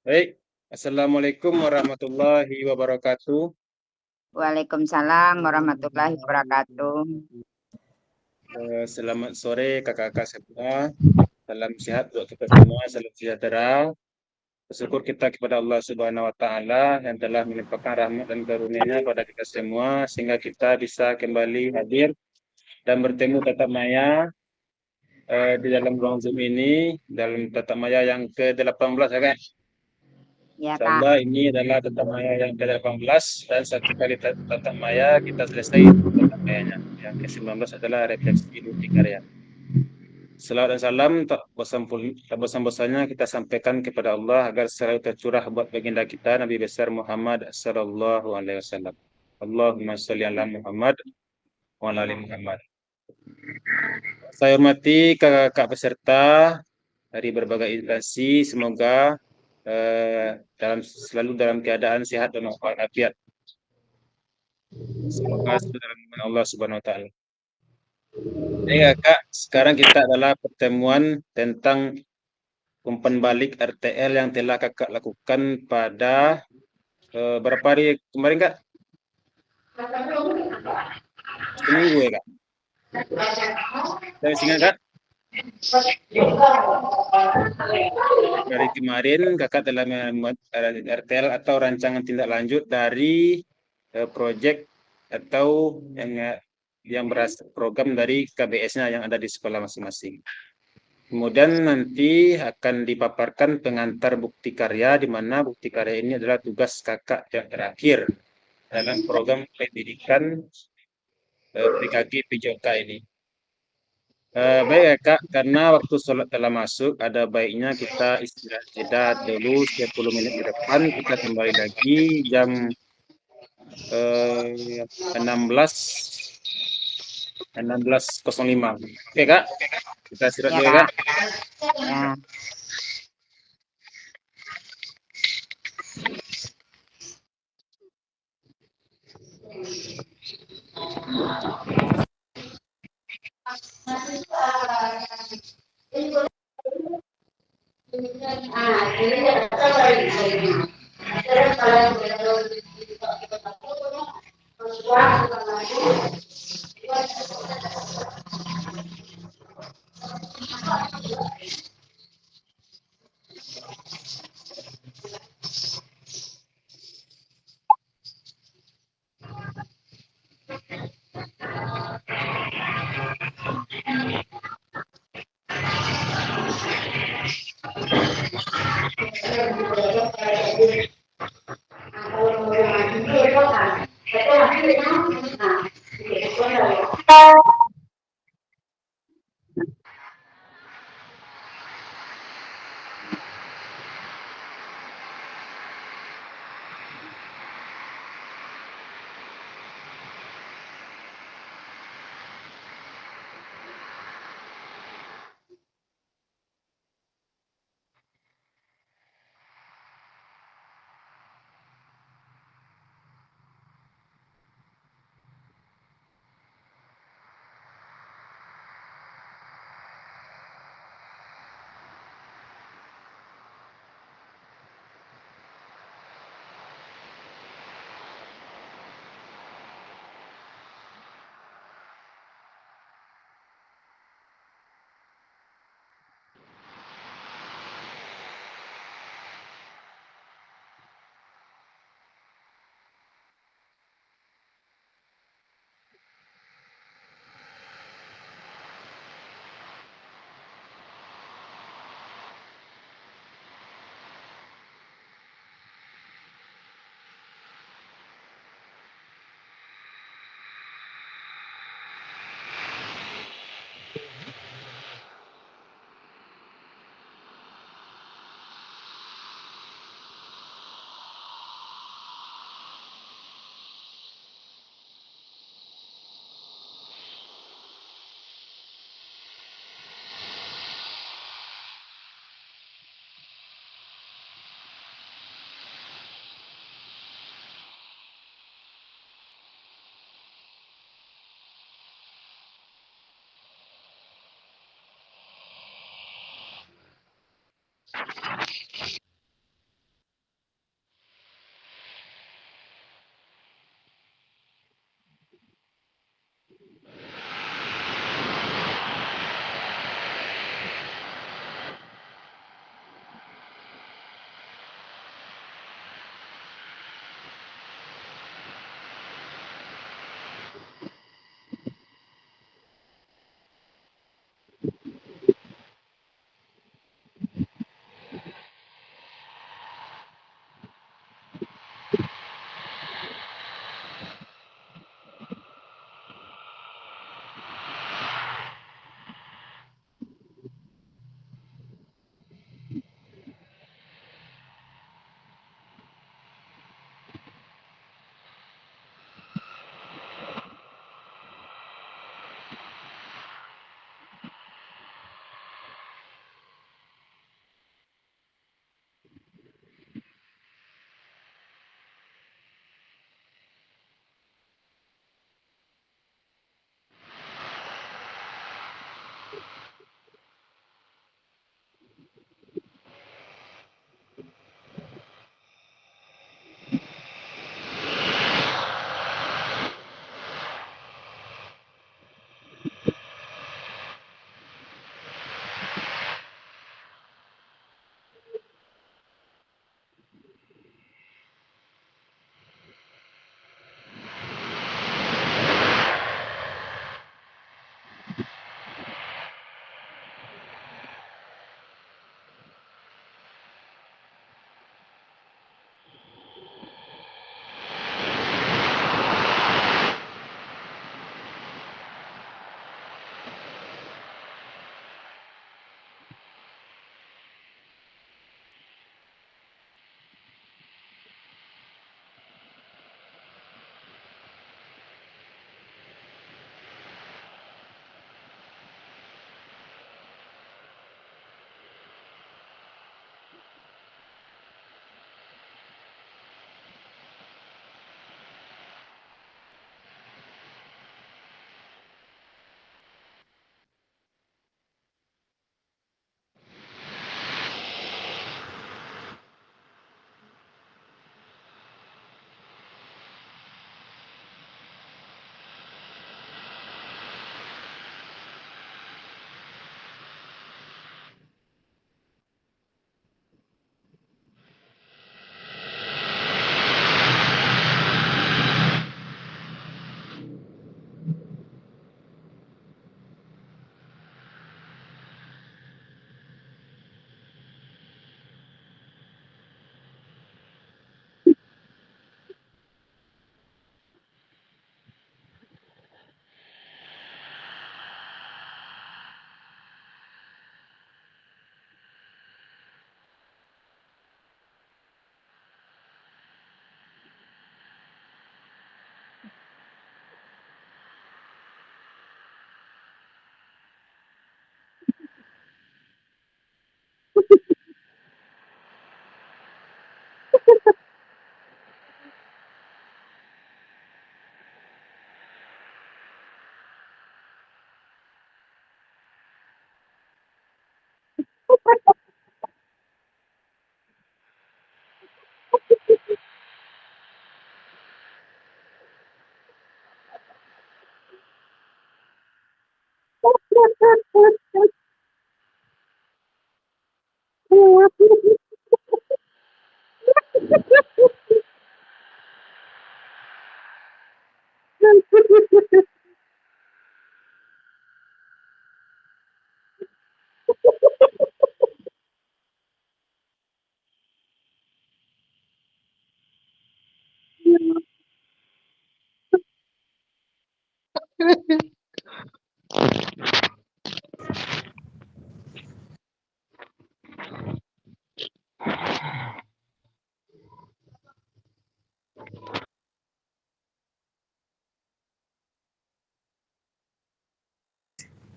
Baik, Assalamualaikum warahmatullahi wabarakatuh. Waalaikumsalam warahmatullahi wabarakatuh. Selamat sore kakak-kakak semua. Salam sehat untuk kita semua, salam sejahtera. Bersyukur kita kepada Allah Subhanahu wa taala yang telah melimpahkan rahmat dan karunia-Nya kepada kita semua sehingga kita bisa kembali hadir dan bertemu tatap maya di dalam ruang Zoom ini dalam tatap maya yang ke-18 ya kan? Ya, Kak. Insyaallah ini adalah tatap maya yang ke-18 dan satu kali tatap maya kita selesai tatap mayanya. Yang ke-19 adalah refleksi bukti karya. Selawat dan salam tak bosan-bosannya kita sampaikan kepada Allah agar selalu tercurah buat baginda kita Nabi besar Muhammad sallallahu alaihi wasallam. Allahumma sholli ala Muhammad wa ala ali Muhammad. Saya hormati kakak peserta dari berbagai instansi, semoga selalu dalam keadaan sehat dan walafiat. Semoga dalam nama Allah Subhanahu wa taala. Ya, Kak, sekarang kita adalah pertemuan tentang umpan balik RTL yang telah Kakak lakukan pada berapa hari kemarin, Kak? Seminggu ya, Kak? Saya ingat, Kak? Dari kemarin Kakak telah membuat RTL atau rancangan tindak lanjut dari proyek atau yang berasal program dari KBS-nya yang ada di sekolah masing-masing. Kemudian nanti akan dipaparkan pengantar bukti karya, di mana bukti karya ini adalah tugas kakak yang terakhir dalam program pendidikan PKG PJOK ini. Baik ya Kak, karena waktu sholat telah masuk, ada baiknya kita istirahat jeda dulu 10 menit ke depan, kita kembali lagi jam 16.05. Oke Kak, kita istirahat Ya, dulu ya Kak. Ya.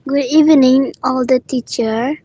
Good evening, all the teacher.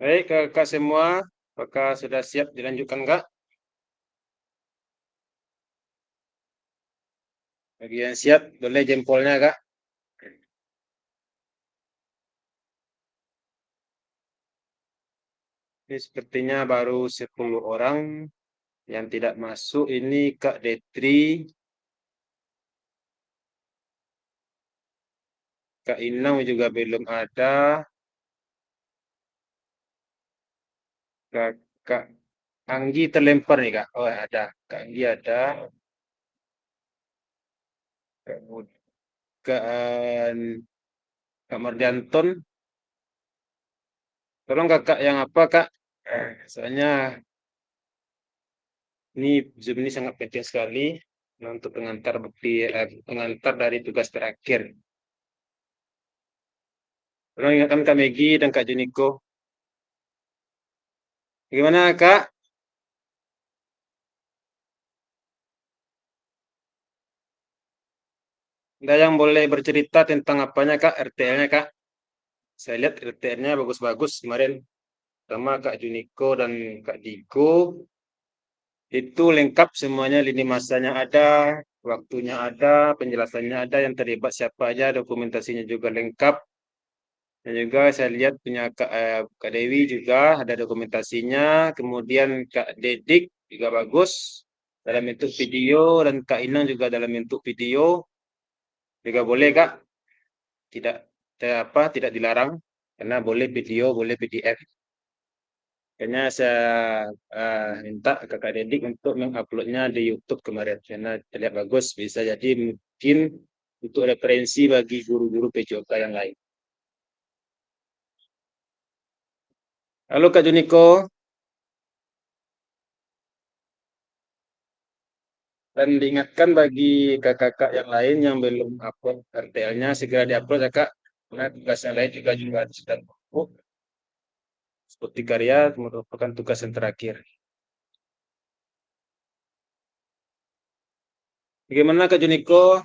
Baik, kakak semua, apakah sudah siap dilanjutkan, Kak? Bagi yang siap, boleh jempolnya, Kak. Ini sepertinya baru 10 orang yang tidak masuk. Ini Kak Detri, Kak Inang juga belum ada, Kak Anggi terlempar nih, Kak. Oh, ada. Kak Anggi ada. Kak, Kak Mardianton, tolong kakak yang apa, Kak? Soalnya ini Zoom ini sangat penting sekali untuk pengantar bukti, pengantar dari tugas terakhir. Tolong ingatkan Kak Megi dan Kak Juniko. Gimana, Kak? Ada yang boleh bercerita tentang apanya, Kak? RTL-nya, Kak? Saya lihat RTL-nya bagus-bagus kemarin. Sama Kak Juniko dan Kak Diko. Itu lengkap semuanya, lini masanya ada, waktunya ada, penjelasannya ada, yang terlibat siapa aja, dokumentasinya juga lengkap. Dan juga saya lihat punya Kak Dewi juga ada dokumentasinya. Kemudian Kak Dedik juga bagus dalam bentuk video, dan Kak Inang juga dalam bentuk video. Juga boleh, Kak. Tidak tidak dilarang karena boleh video, boleh PDF. Kayaknya saya minta ke Kak Dedik untuk menguploadnya di YouTube kemarin karena terlihat bagus, bisa jadi mungkin untuk referensi bagi guru-guru PJOK yang lain. Halo Kak Juniko, dan diingatkan bagi kakak-kakak yang lain yang belum upload RTL-nya segera diupload ya Kak, karena tugas yang lain juga sudah cukup. Seperti karya merupakan tugas yang terakhir. Bagaimana Kak Juniko?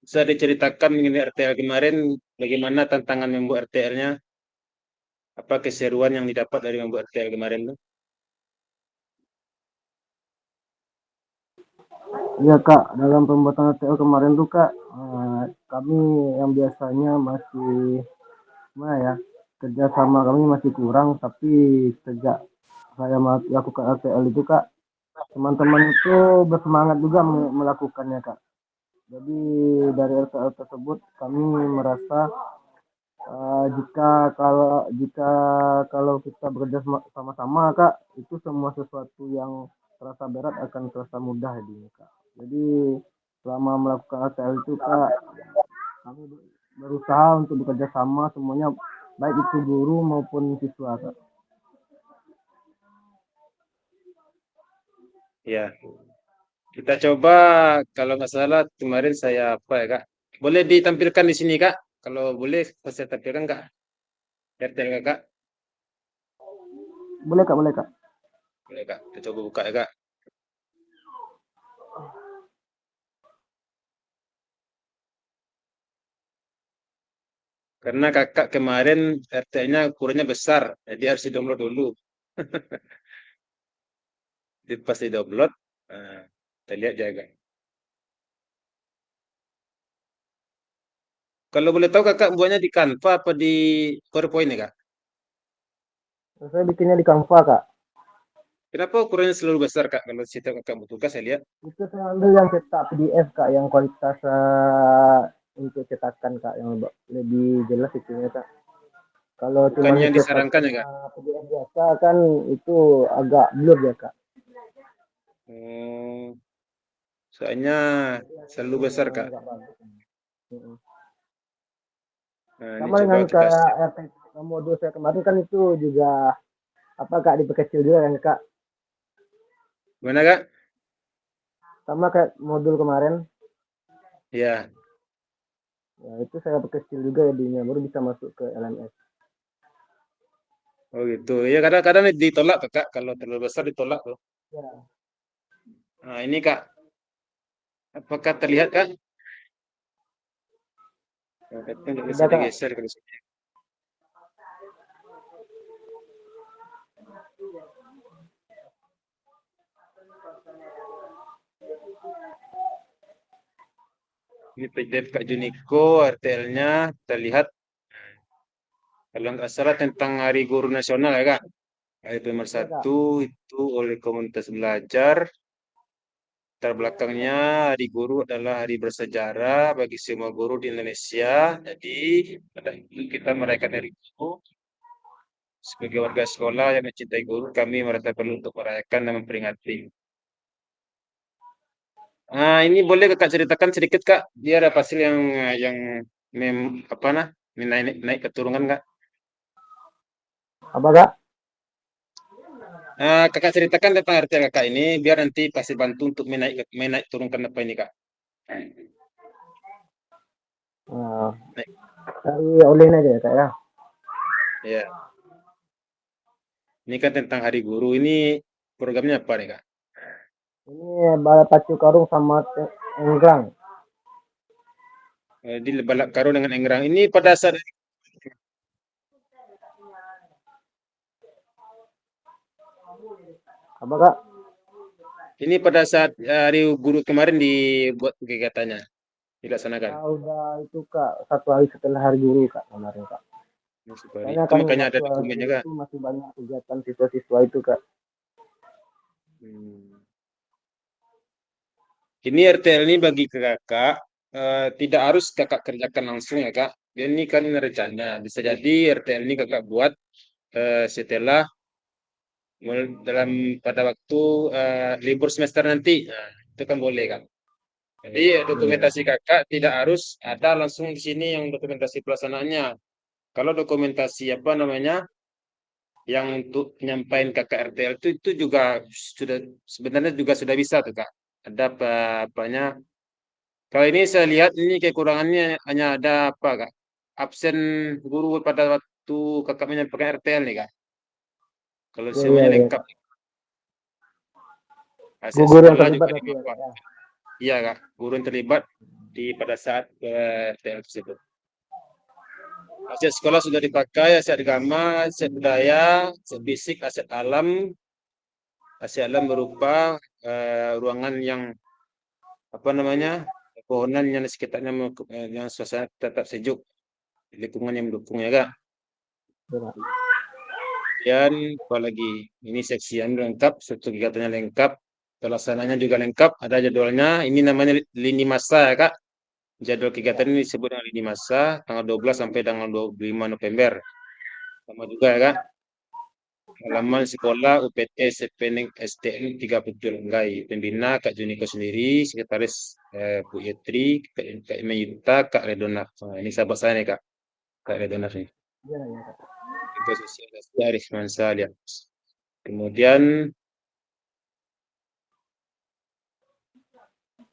Bisa diceritakan mengenai RTL kemarin, bagaimana tantangan membuat RTL-nya? Apa keseruan yang didapat dari membuat RTL kemarin tuh? Iya Kak, dalam pembuatan RTL kemarin tuh Kak, kami yang biasanya masih gimana ya, kerja sama kami masih kurang, tapi sejak saya melakukan RTL itu Kak, teman-teman itu bersemangat juga melakukannya Kak. Jadi dari RTL tersebut kami merasa jika kalau kita bekerja sama-sama Kak, itu semua sesuatu yang terasa berat akan terasa mudah jadinya Kak. Jadi selama melakukan ATL itu Kak, kami berusaha untuk bekerja sama semuanya, baik itu guru maupun siswa Kak. Ya, kita coba kalau nggak salah kemarin saya apa ya Kak? Boleh ditampilkan di sini Kak? Kalau boleh saya tampilkan Kak? RTL Kakak? Boleh Kak, boleh Kak. Boleh Kak, kita coba buka ya Kak. Karena kakak kemarin RTL-nya ukurannya besar, jadi harus di-download dulu. Pas di-download, kita lihat jaga. Kalau boleh tahu kakak buatnya di Canva apa di PowerPoint ya Kak? Saya bikinnya di Canva Kak. Kenapa ukurannya selalu besar Kak? Kalau situ kakak butuhkan saya lihat. Itu saya ambil yang cetak PDF Kak, yang kualitas untuk cetakan Kak, yang lebih jelas itunya Kak. Kalau Bukan cuma yang dicetak disarankan ya Kak? PDF biasa kan itu agak blur ya Kak. Hmm, soalnya selalu besar Kak. Agak bagus. Nah, ini Sama coba dengan kita kayak share. RT modul saya kemarin kan itu juga apa Kak diperkecil juga kan Kak. Gimana Kak? Sama kayak modul kemarin, Ya, ya itu saya perkecil juga jadinya baru bisa masuk ke LMS. oh gitu. Ya kadang-kadang ditolak tuh, Kak. Kalau terlalu besar ditolak tuh. Ya, Nah ini Kak, apakah terlihat Kak? Nah, katanya nggak bisa udah Kak. digeser kalau sini. Ini PDF Kak Juniko, RTL-nya kita lihat. Kalau nggak salah tentang Hari Guru Nasional ya Kak. Hari nomor Iya, Kak. 1 itu oleh komunitas belajar. Latar belakangnya Hari Guru adalah hari bersejarah bagi semua guru di Indonesia. Jadi pada itu kita merayakan Hari Guru. Sebagai warga sekolah yang mencintai guru, kami merasa perlu untuk merayakan dan memperingati. Nah, ini boleh Kakak ceritakan sedikit Kak. Dia ada pasal yang apa nah naik keturunan Kak. Apa, Kak? Kakak ceritakan tentang RT Kakak ini biar nanti pasti bantu untuk menaik turunkan apa ini Kak. Nah, Naik, dari Olin aja ya, Kak ya. ya. Ini kan tentang Hari Guru. Ini programnya apa nih Kak? Ini balap pacu karung sama enggrang. Di Balak Karo dengan Enggrang. Ini pada saat Apa, Kak? ini pada saat Hari Guru kemarin dibuat kegiatannya, dilaksanakan. Udah itu, Kak, 1 hari setelah hari guru, Kak, kemarin, Kak. Soalnya Itu kan makanya ada waktu hari dokumennya guru Kak. itu masih banyak kegiatan siswa-siswa itu, Kak. Hmm. Ini RTL ini bagi ke kakak, tidak harus kakak kerjakan langsung ya kak. Ini kan ini rencana. Bisa jadi RTL ini kakak buat setelah dalam pada waktu libur semester nanti. Nah, itu kan boleh kan. Jadi dokumentasi kakak tidak harus ada langsung di sini yang dokumentasi pelaksanaannya. Kalau dokumentasi apa namanya yang untuk penyampaian kakak RTL itu juga sudah sebenarnya juga sudah bisa tuh kak. Ada apanya. Kalau ini saya lihat ini kekurangannya hanya ada apa kak? Absen guru pada waktu kakak menyampaikan RTL nih kak. Kalau Iya, iya, semuanya iya. lengkap. Aset Gugur yang sekolah juga terlibat berarti ya, Kak dibawa. ya. Iya kak, guru yang terlibat di pada saat RTL tersebut. Aset sekolah sudah dipakai, aset agama, aset budaya, aset fisik, aset alam. Aset alam berupa ruangan yang apa namanya pohonan yang di sekitarnya yang suasana tetap sejuk, lingkungan yang mendukung ya kak. Iya, Kak. Dan apalagi ini seksi yang lengkap, struktur kegiatannya lengkap, pelaksananya juga lengkap, ada jadwalnya. Ini namanya lini masa ya Kak. Jadwal kegiatan ini disebut dengan lini masa tanggal 12 sampai tanggal 25 November. Sama juga ya Kak. Halaman sekolah UPT SPN STN 37 Langgai. Pembina Kak Juniko sendiri, sekretaris Bu Yetri, Kak Yuta, Kak Redonaf. Nah, ini sahabat saya nih Kak, Kak Redonaf nih. Iya, iya, Kak. Itu sosialisasi Aris Mansal ya. Kemudian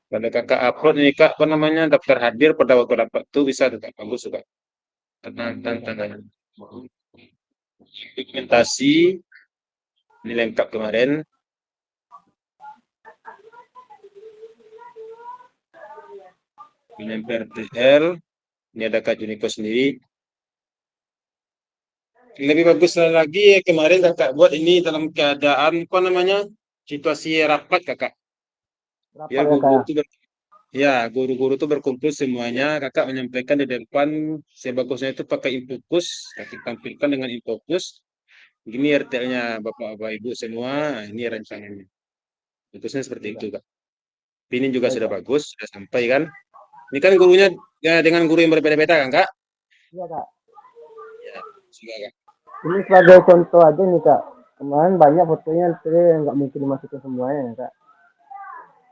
kalau kakak upload nih kak, apa namanya daftar hadir pada waktu dapat tuh bisa tuh kak, bagus tuh kak. Tantangan dokumentasi ini lengkap kemarin. Ini RTL, ini ada Kak Juniko sendiri. Lebih bagus lagi ya kemarin kakak buat ini dalam keadaan apa namanya situasi rapat kakak. Berapa Biar ya, Kak guru-guru ya? tuh ya guru-guru tuh berkumpul semuanya. Kakak menyampaikan di depan. Sebagusnya itu pakai infokus, kakak tampilkan dengan infokus. Gini RTL-nya Bapak Ibu semua, ini rancangannya. Bagusnya seperti itu, Kak. Ini juga Baik, sudah Kak. bagus, sudah sampai kan. Ini kan gurunya ya, dengan guru yang berbeda-beda kan, Kak? Iya, Kak. Ya, sudah, Kak. Ini sebagai contoh aja nih, Kak. Kemarin banyak fotonya tapi nggak mungkin dimasukin semuanya ya, Kak.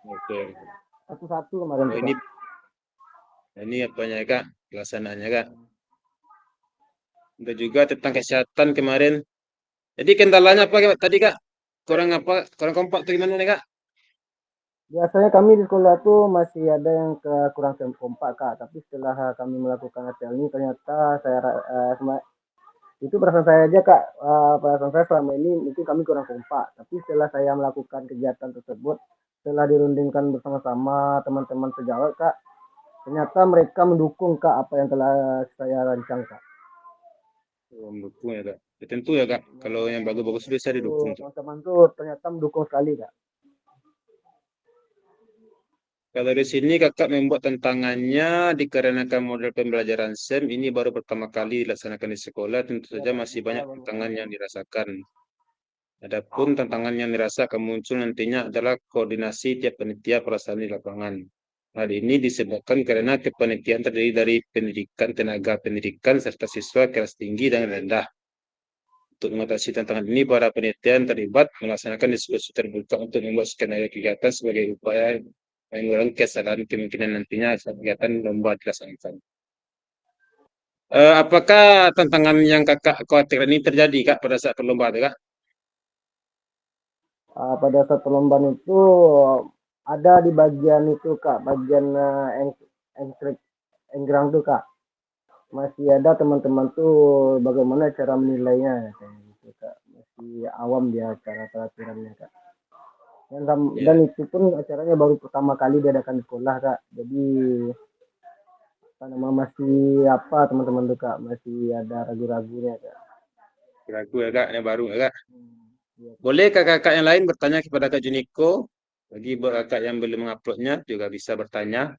Oke. Satu-satu kemarin Oh, tuh, Kak. ini apanya, Kak? Pelaksanaannya, Kak. Ada juga tentang kesehatan kemarin. Jadi kendalanya apa, Kak? Tadi, Kak? Kurang apa? Kurang kompak tuh gimana nih, Kak? Biasanya kami di sekolah tuh masih ada yang kurang kompak, Kak. Tapi setelah kami melakukan ATL ini ternyata itu perasaan saya aja, Kak. Perasaan saya selama ini mungkin kami kurang kompak. Tapi setelah saya melakukan kegiatan tersebut, setelah dirundingkan bersama-sama teman-teman sejawat, Kak, ternyata mereka mendukung, Kak, apa yang telah saya rancang, Kak. Oh, mendukung ya, Kak. Ya, tentu ya, Kak. Kalau yang bagus-bagus bisa didukung tuh. Teman-teman tuh ternyata mendukung sekali, Kak. Kalau di sini kakak membuat tantangannya dikarenakan model pembelajaran SEM ini baru pertama kali dilaksanakan di sekolah, tentu saja masih banyak tantangan yang dirasakan. Adapun tantangan yang dirasakan muncul nantinya adalah koordinasi tiap panitia pelaksanaan di lapangan. Hal ini disebabkan karena kepanitiaan terdiri dari pendidikan, tenaga pendidikan, serta siswa kelas tinggi dan rendah. Untuk mengatasi tantangan ini, para penelitian terlibat melaksanakan diskusi terbuka untuk membuat skenario kegiatan sebagai upaya mengurangi kesalahan kemungkinan nantinya saat kegiatan lomba dilaksanakan. Apakah tantangan yang kakak khawatirkan ini terjadi kak pada saat perlombaan kak? Pada saat perlombaan itu ada di bagian itu kak, bagian enggrang tuh kak, masih ada teman-teman tuh bagaimana cara menilainya kayak gitu kak, masih awam dia cara peraturannya kak. Dan itu pun acaranya baru pertama kali diadakan di sekolah kak, jadi apa nama masih apa teman-teman tuh kak, masih ada ragu-ragunya kak. Ragu ya kak, yang baru ya kak. Iya, Kak. Boleh kakak-kakak yang lain bertanya kepada Kak Juniko. Bagi kakak yang belum menguploadnya juga bisa bertanya.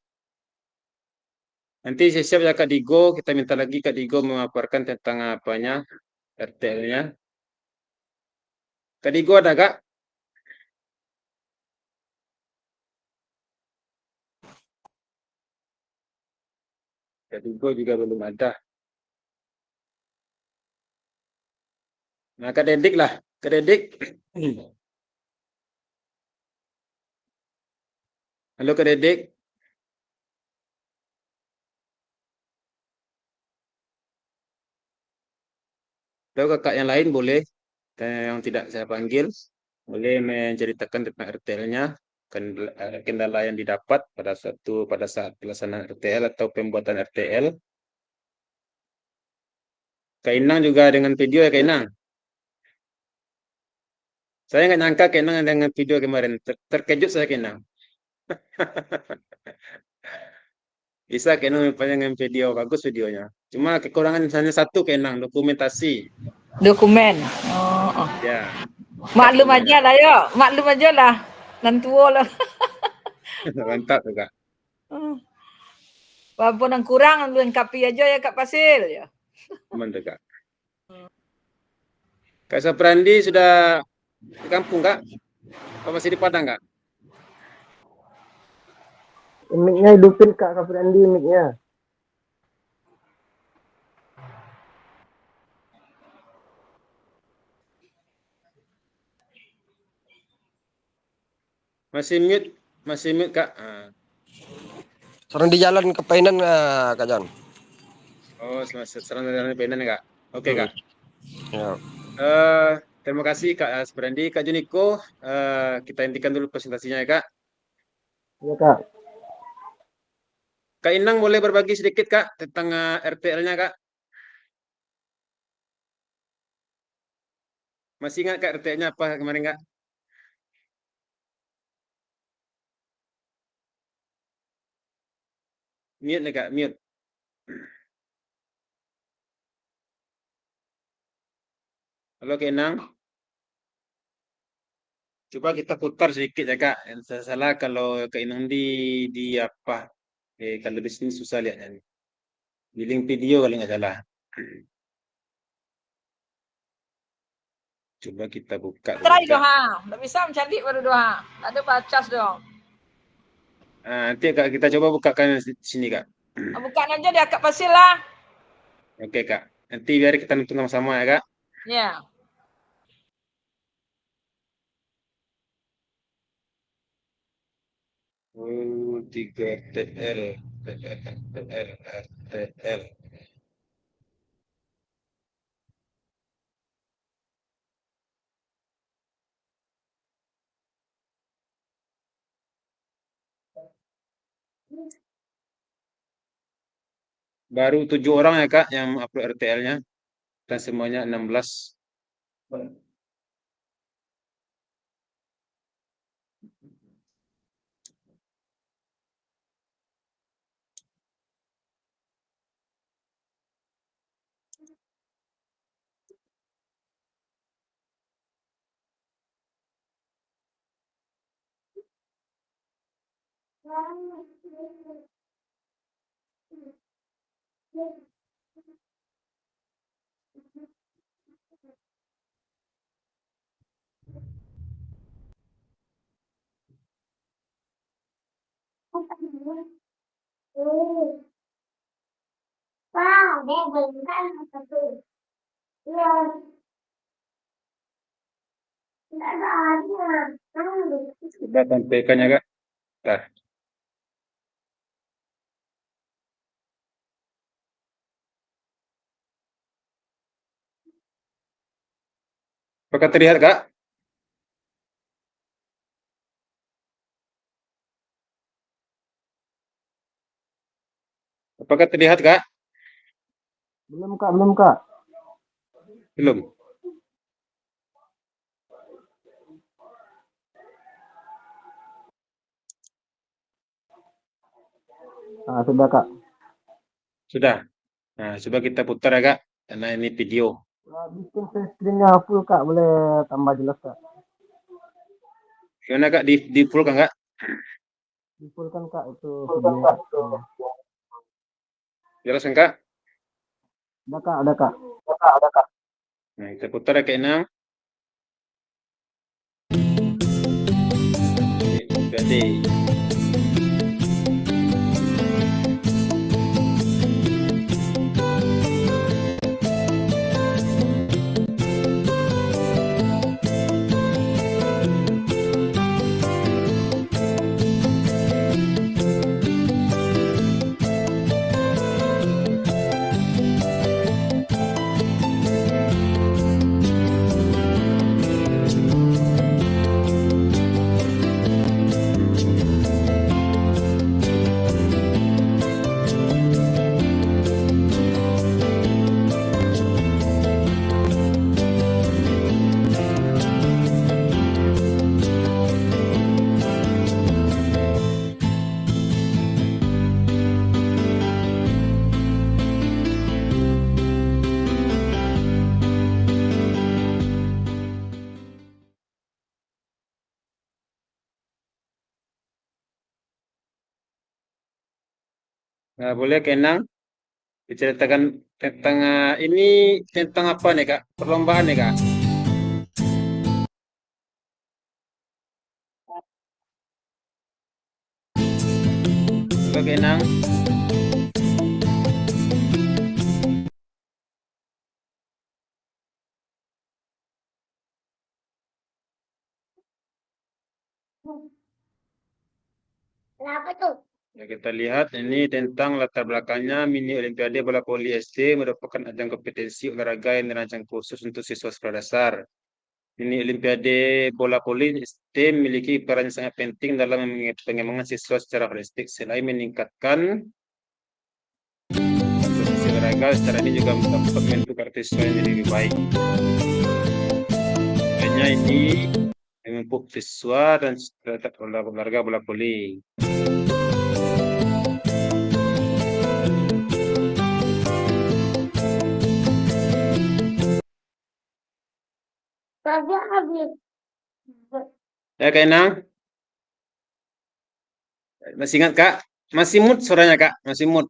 Nanti siap-siap ya Kak Digo, kita minta lagi Kak Digo memaparkan tentang apanya, RTL-nya. Kak Digo ada Kak? Kak Digo juga belum ada. Nah Kak Dedik lah, Kak Dedik. Halo Kak Dedik. Lalu kakak yang lain boleh, yang tidak saya panggil, boleh menceritakan tentang RTL-nya, kendala yang didapat pada saat pelaksanaan RTL atau pembuatan RTL. Kak Inang juga dengan video ya Kak Inang. Saya nggak nyangka Kak Inang dengan video kemarin. Terkejut saya Kak Inang. Bisa Kak Inang dengan video, bagus videonya. Cuma kekurangan hanya satu Kak Inang, dokumentasi. Dokumen. Oh, oh. Ya, Maklum semuanya. aja lah yo, maklum aja lah. Nan tua lah. Mantap tuh Kak. Walaupun yang kurang lengkapi aja ya Kak Pasil ya. Mantap Kak. Kak Saprandi sudah di kampung Kak? Apa masih di Padang Kak? Mic-nya hidupin kak, Kak Friandi mic-nya. Masih mute Kak. Ah. Sekarang di jalan ke Painan Kak Jan. Oh, serang dari Penan ya Kak. Oke Kak. Ya. Terima kasih Kak Saprandi, Kak Juniko. Kita hentikan dulu presentasinya ya Kak. Iya kak. Kak Inang boleh berbagi sedikit Kak tentang RTL-nya Kak. Masih ingat Kak RTL-nya apa kemarin Kak? Mute nih Kak, mute. Halo Kak Inang. Coba kita putar sedikit ya Kak. Yang saya salah kalau Kak Inang di apa? Kalau di sini susah lihatnya nih. Di link video kalau nggak salah. Coba kita buka dulu Try Kak. dong ha. Nggak bisa mencari baru doa. Ada bacas dong. Nanti Kak kita coba bukakan di sini Kak. Bukan aja dia Kak Pasil lah. Oke Kak. Nanti biar kita nonton sama-sama ya Kak. Ya. Tiga TL, TL, TL. Baru 7 orang ya Kak yang upload RTL-nya dan semuanya 16. Sudah sampaikan ya Kak. Nah, apakah terlihat Kak? Apakah terlihat Kak? Belum Kak, belum Kak. Belum. Nah, sudah Kak. Sudah. Nah, coba kita putar ya Kak. Karena ini video. Nah, bikin share screen-nya full Kak, boleh tambah jelas Kak. Gimana Kak? Di full kan Kak? Di full kan Kak itu videonya. Jelas kan Kak? Ada Kak, ada Kak. Nah, kita putar ya Kak Enang. Jadi, nah, boleh Kak Enang diceritakan tentang ini tentang apa nih Kak? Perlombaan nih Kak? Coba Kak Enang. Kenapa tuh? Ya, kita lihat ini tentang latar belakangnya mini Olimpiade Bola Voli SD merupakan ajang kompetensi olahraga yang dirancang khusus untuk siswa sekolah dasar. Mini Olimpiade Bola Voli SD memiliki peran yang sangat penting dalam pengembangan siswa secara holistik selain meningkatkan posisi olahraga. Secara ini juga dapat membentuk karakter siswa yang jadi lebih baik. Hanya ini memupuk siswa dan terhadap olahraga bola voli. Kerja habis. Ya Kak Enang, masih ingat Kak? Masih mood suaranya Kak, masih mood.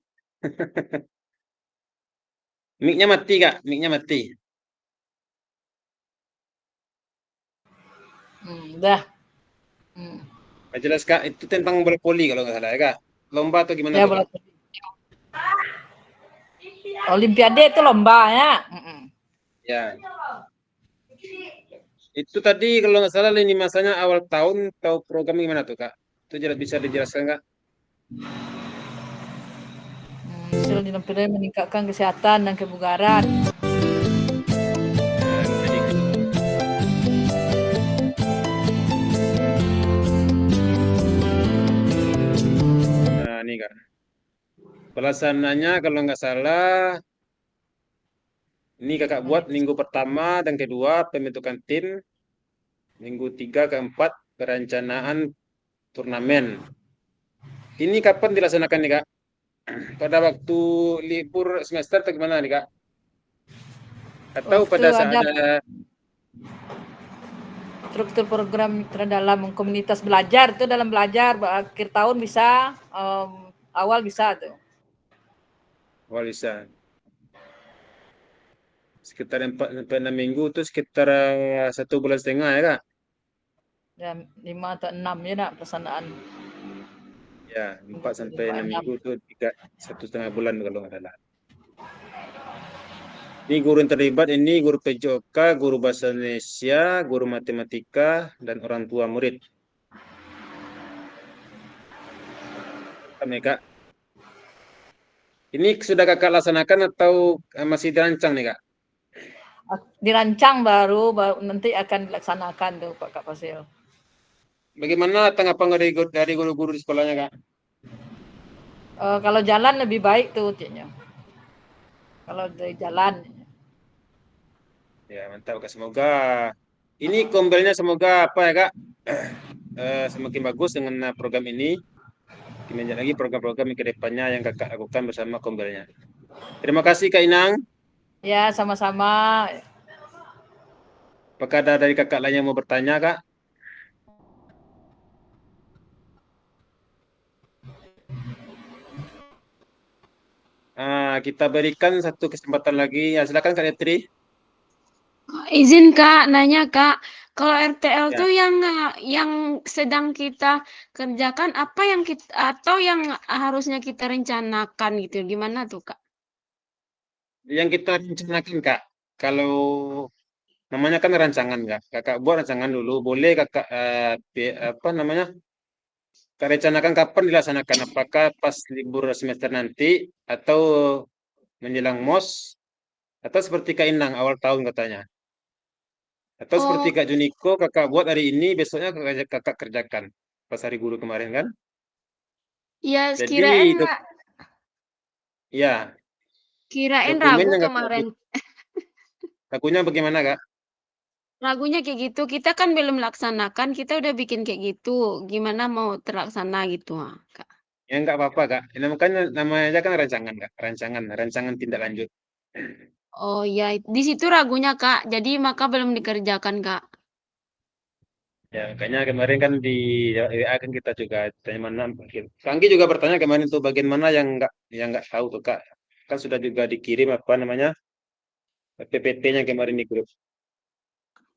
Mic-nya mati Kak, mic-nya mati. Dah. Hmm. Nggak jelas Kak, itu tentang bola voli kalau nggak salah ya Kak. Lomba atau gimana Ya tuh bola Kak? voli. Olimpiade itu lomba ya. Ya, itu tadi kalau nggak salah lini masanya awal tahun atau program gimana tuh Kak? Itu bisa dijelaskan Kak? Hasil Olimpiade meningkatkan kesehatan dan kebugaran. Nah, ini Kak. Pelaksananya kalau nggak salah, ini kakak buat minggu pertama dan kedua pembentukan tim, minggu 3 keempat perencanaan turnamen. Ini kapan dilaksanakan nih Kak? Pada waktu libur semester atau gimana nih Kak? Atau Waktu pada saat ada ada struktur program dalam komunitas belajar itu dalam belajar akhir tahun bisa, awal bisa tuh. Awal bisa. Sekitar 4 sampai 6 minggu itu sekitar 1,5 bulan ya Kak? Ya 5 atau 6 ya nak pelaksanaan. Ya, 4 sampai 6 minggu itu 1,5 bulan kalau nggak salah. Ini guru yang terlibat ini guru PJOK, guru bahasa Indonesia, guru matematika, dan orang tua murid. Nih, Kak. Ini sudah Kakak laksanakan atau masih dirancang nih Kak? Dirancang baru nanti akan dilaksanakan tuh Pak Kak Fasil. Bagaimana tanggapan dari guru-guru di sekolahnya Kak? Kalau jalan lebih baik tuh ciknya. Kalau dari jalan. Ya mantap Kak. Semoga ini kombelnya semoga apa ya Kak? Semakin bagus dengan program ini. Banyak lagi program-program yang kedepannya yang Kakak lakukan bersama kombelnya. Terima kasih Kak Inang. Ya sama-sama. Apakah ada dari kakak lain yang mau bertanya Kak? Kita berikan satu kesempatan lagi. Ya, silakan Kak Netri. Izin Kak, nanya Kak, kalau RTL Ya. tuh yang sedang kita kerjakan apa yang kita atau yang harusnya kita rencanakan gitu, gimana tuh Kak? Yang kita rencanakan Kak, kalau namanya kan rancangan Kak. Kakak buat rancangan dulu. Boleh Kakak apa namanya? Kakak rencanakan kapan dilaksanakan? Apakah pas libur semester nanti atau menjelang MOS atau seperti Kak Inang awal tahun katanya? Atau seperti Oh, Kak Juniko, kakak buat hari ini, besoknya kakak kerjakan. Pas hari guru kemarin kan? ya Jadi kirain itu ya kirain dokumen ragu yang kakak kemarin. lakunya bagaimana Kak? Ragunya kayak gitu, kita kan belum laksanakan, kita udah bikin kayak gitu, gimana mau terlaksana gitu, Kak? Ya nggak apa-apa Kak. Ini makanya namanya aja kan rancangan Kak. Rancangan tindak lanjut. Oh ya, di situ ragunya Kak, jadi maka belum dikerjakan Kak. Ya makanya kemarin kan di WA kan kita juga tanya mana. Kanggi juga bertanya kemarin tuh bagian mana yang nggak tahu tuh Kak. Kan sudah juga dikirim apa namanya PPT-nya kemarin di grup.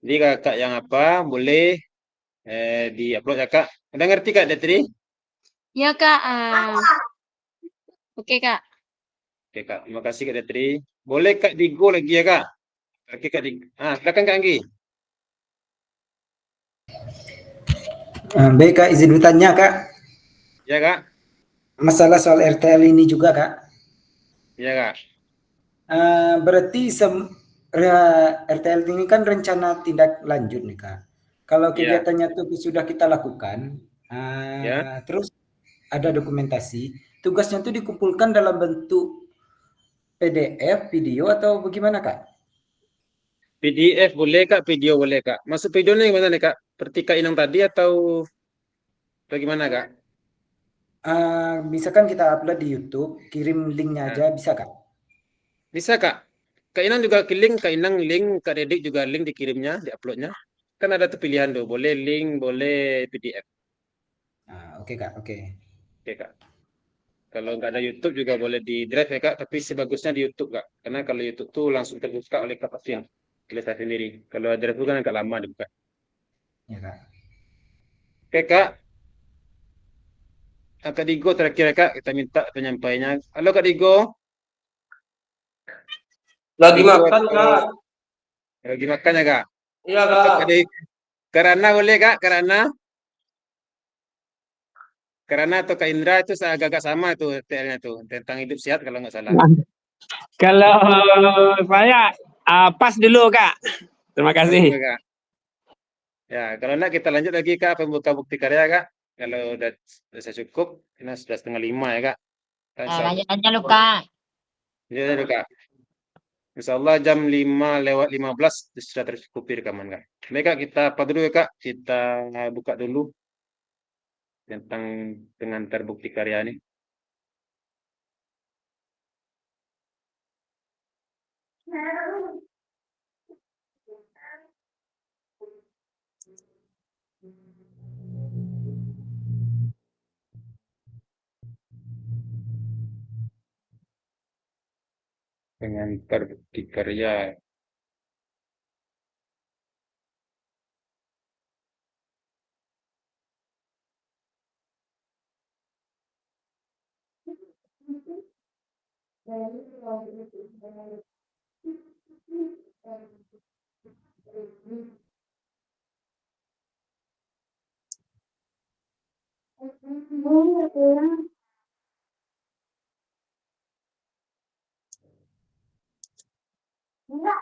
Jadi kakak yang apa boleh di-upload ya Kak. Udah ngerti Kak Detri? Ya Kak, oke Kak. Oke Kak, terima kasih Kak Detri. Boleh Kak Digo lagi ya Kak? Oke Kak Digo. Silakan Kak Anggi. Baik Kak, izin bertanya Kak, Ya Kak? masalah soal RTL ini juga Kak. Ya Kak. Berarti RTL ini kan rencana tindak lanjut nih Kak. Kalau Ya. kegiatannya itu sudah kita lakukan, Ya. terus ada dokumentasi, tugasnya itu dikumpulkan dalam bentuk PDF, video atau bagaimana Kak? PDF boleh Kak, video boleh Kak. Masuk videonya gimana nih Kak? Seperti Kak Inang tadi atau bagaimana Kak? Misalkan kita upload di YouTube, kirim linknya Nah, aja bisa Kak? bisa Kak. Kak Inang juga link, Kak Inang link, Kak Dedik juga link dikirimnya, diuploadnya. Kan ada tuh pilihan tuh, boleh link, boleh PDF. Oke Kak, oke. Oke Kak. Kalau nggak ada YouTube juga boleh di drive ya Kak, tapi sebagusnya di YouTube Kak. Karena kalau YouTube tuh langsung terbuka oleh Kak pasien. Kelihatan sendiri. Kalau drive itu kan agak lama dibuka. Ya Kak. Oke Kak. Kak Digo terakhir ya Kak, kita minta penyampaiannya. Halo Kak Digo. Lagi Digo makan, atau Kak. lagi makan ya Kak? Iya, Atau Kak. Kak Karana boleh Kak, Karana? Karana atau Kak Indra itu agak-agak sama tuh TL-nya tuh tentang hidup sehat kalau nggak salah. Kalau saya pas dulu Kak. Terima Pas kasih. dulu Kak. Ya, kalau enggak kita lanjut lagi Kak pembuka bukti karya Kak. Kalau udah cukup, ini sudah 4:30 ya Kak. Insya Allah, Lanjut aja Luka. lanjut aja, Kak. Insya Allah jam 5:15 sudah tercukupi rekaman Kak. Baik Kak, kita apa dulu ya Kak? Kita buka dulu tentang pengantar bukti karya ini. Pengantar bukti karya. Enggak.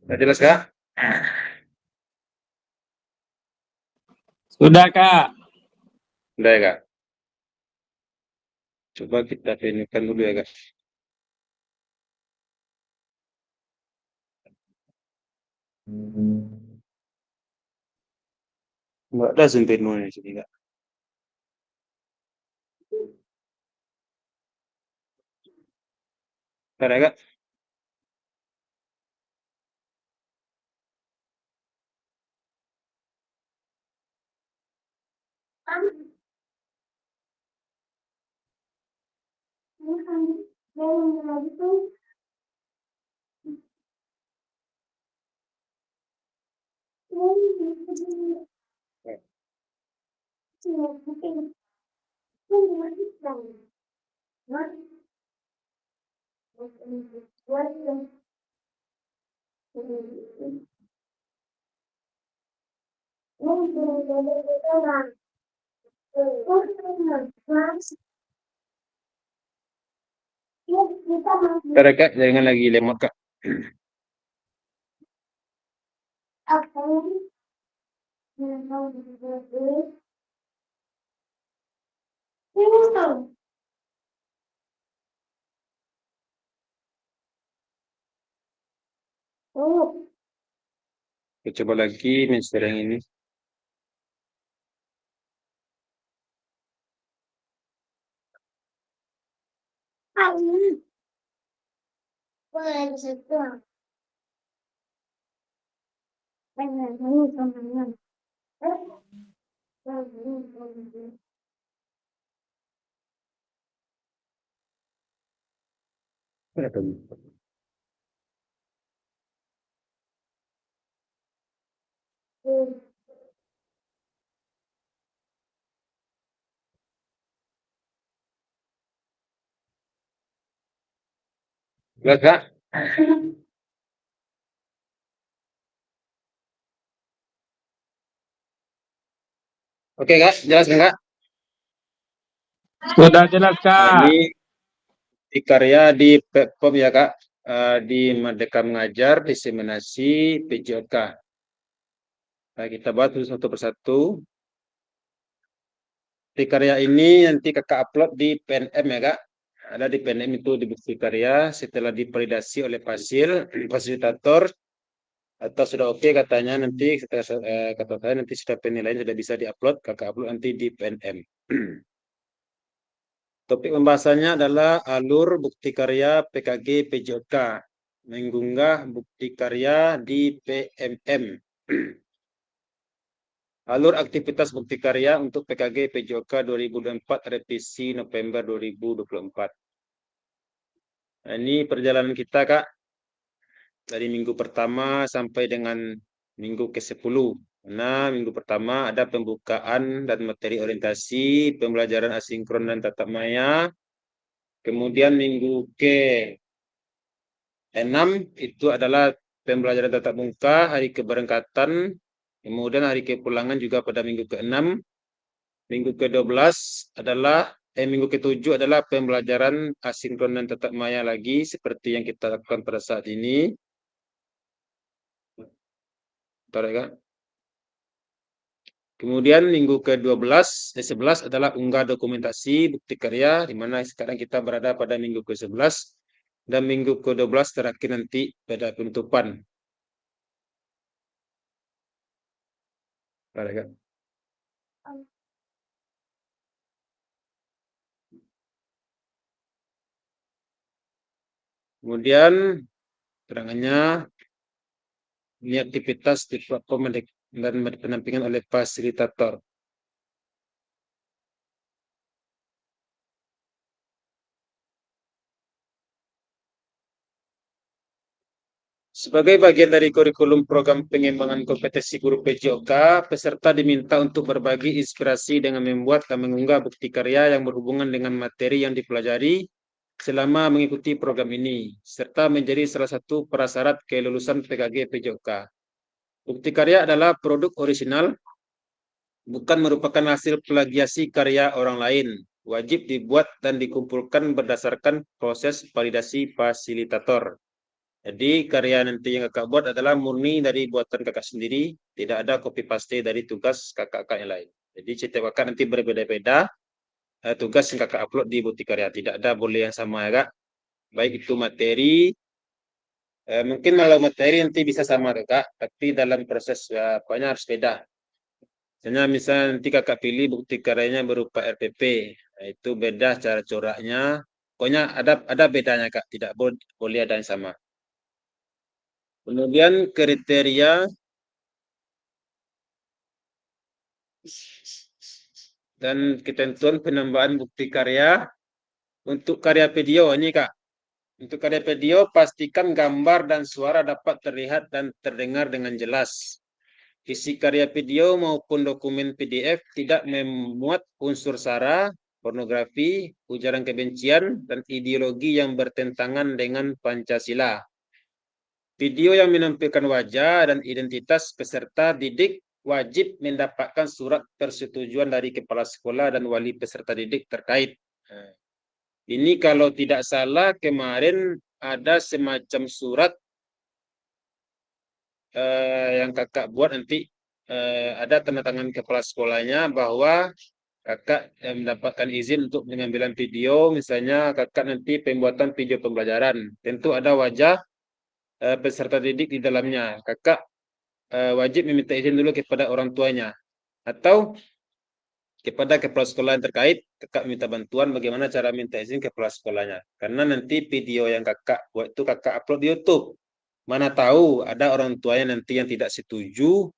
Sudah jelas Kak? Sudah, Kak. Sudah ya Kak? Coba kita venuekan dulu ya Kak. Enggak ada Zoom venue di sini Kak. Ada ya Kak? Ada Kak, jangan lagi lemot Kak. Kita coba lagi menshare yang ini. Ada tuh. Jelas Kak? Oke Kak, jelas kan Kak? Sudah jelas, Nah, Kak. ini di karya di platform ya Kak, di Merdeka Mengajar, diseminasi PJOK. Nah, kita buat satu persatu. Di karya ini nanti kakak upload di PNM ya Kak. Ada di PNM itu di bukti karya setelah divalidasi oleh fasilitator atau sudah oke katanya nanti kata saya nanti sudah penilaian sudah bisa diupload, kakak upload nanti di PNM. Topik pembahasannya adalah alur bukti karya PKG PJOK, mengunggah bukti karya di PMM. Alur aktivitas bukti karya untuk PKG PJOK 2024 revisi November 2024. Nah, ini perjalanan kita Kak dari minggu pertama sampai dengan minggu ke-10. Nah, minggu pertama ada pembukaan dan materi orientasi, pembelajaran asinkron dan tatap maya. Kemudian minggu ke-6 itu adalah pembelajaran tatap muka, hari keberangkatan. Kemudian hari kepulangan juga pada minggu ke-6. Minggu ke-12 adalah minggu ke-7 adalah pembelajaran asinkron dan tatap maya lagi seperti yang kita lakukan pada saat ini. Bentar ya, Kak. Kemudian minggu ke-11 adalah unggah dokumentasi bukti karya, di mana sekarang kita berada pada minggu ke-11 dan minggu ke-12 terakhir nanti pada penutupan. Bentar ya, Kak. Kemudian Terangannya, ini aktivitas di platform dan pendampingan oleh fasilitator. Sebagai bagian dari kurikulum program pengembangan kompetensi guru PJOK, peserta diminta untuk berbagi inspirasi dengan membuat dan mengunggah bukti karya yang berhubungan dengan materi yang dipelajari selama mengikuti program ini, serta menjadi salah satu prasyarat kelulusan PKG PJOK. Bukti karya adalah produk orisinal, bukan merupakan hasil plagiasi karya orang lain. Wajib dibuat dan dikumpulkan berdasarkan proses validasi fasilitator. Jadi karya nanti yang kakak buat adalah murni dari buatan kakak sendiri, tidak ada copy paste dari tugas kakak-kakak yang lain. Jadi setiap kakak nanti berbeda-beda tugas yang kakak upload di bukti karya, tidak ada boleh yang sama ya kak. Baik itu materi, mungkin kalau materi nanti bisa sama kakak, tapi dalam proses apanya harus beda. Misalnya nanti kakak pilih bukti karyanya berupa RPP, nah, itu beda cara coraknya. Pokoknya ada bedanya kak, tidak boleh ada yang sama. Kemudian kriteria dan ketentuan penambahan bukti karya untuk karya video ini kak. Untuk karya video pastikan gambar dan suara dapat terlihat dan terdengar dengan jelas. Isi karya video maupun dokumen PDF tidak memuat unsur sara, pornografi, ujaran kebencian, dan ideologi yang bertentangan dengan Pancasila. Video yang menampilkan wajah dan identitas peserta didik wajib mendapatkan surat persetujuan dari kepala sekolah dan wali peserta didik terkait. Ini kalau tidak salah kemarin ada semacam surat yang kakak buat nanti ada tanda tangan kepala sekolahnya bahwa kakak mendapatkan izin untuk pengambilan video, misalnya kakak nanti pembuatan video pembelajaran. Tentu ada wajah peserta didik di dalamnya. Kakak wajib meminta izin dulu kepada orang tuanya atau kepada kepala sekolah yang terkait. Kakak minta bantuan bagaimana cara minta izin kepala sekolahnya, karena nanti video yang kakak buat itu kakak upload di YouTube. Mana tahu ada orang tuanya nanti yang tidak setuju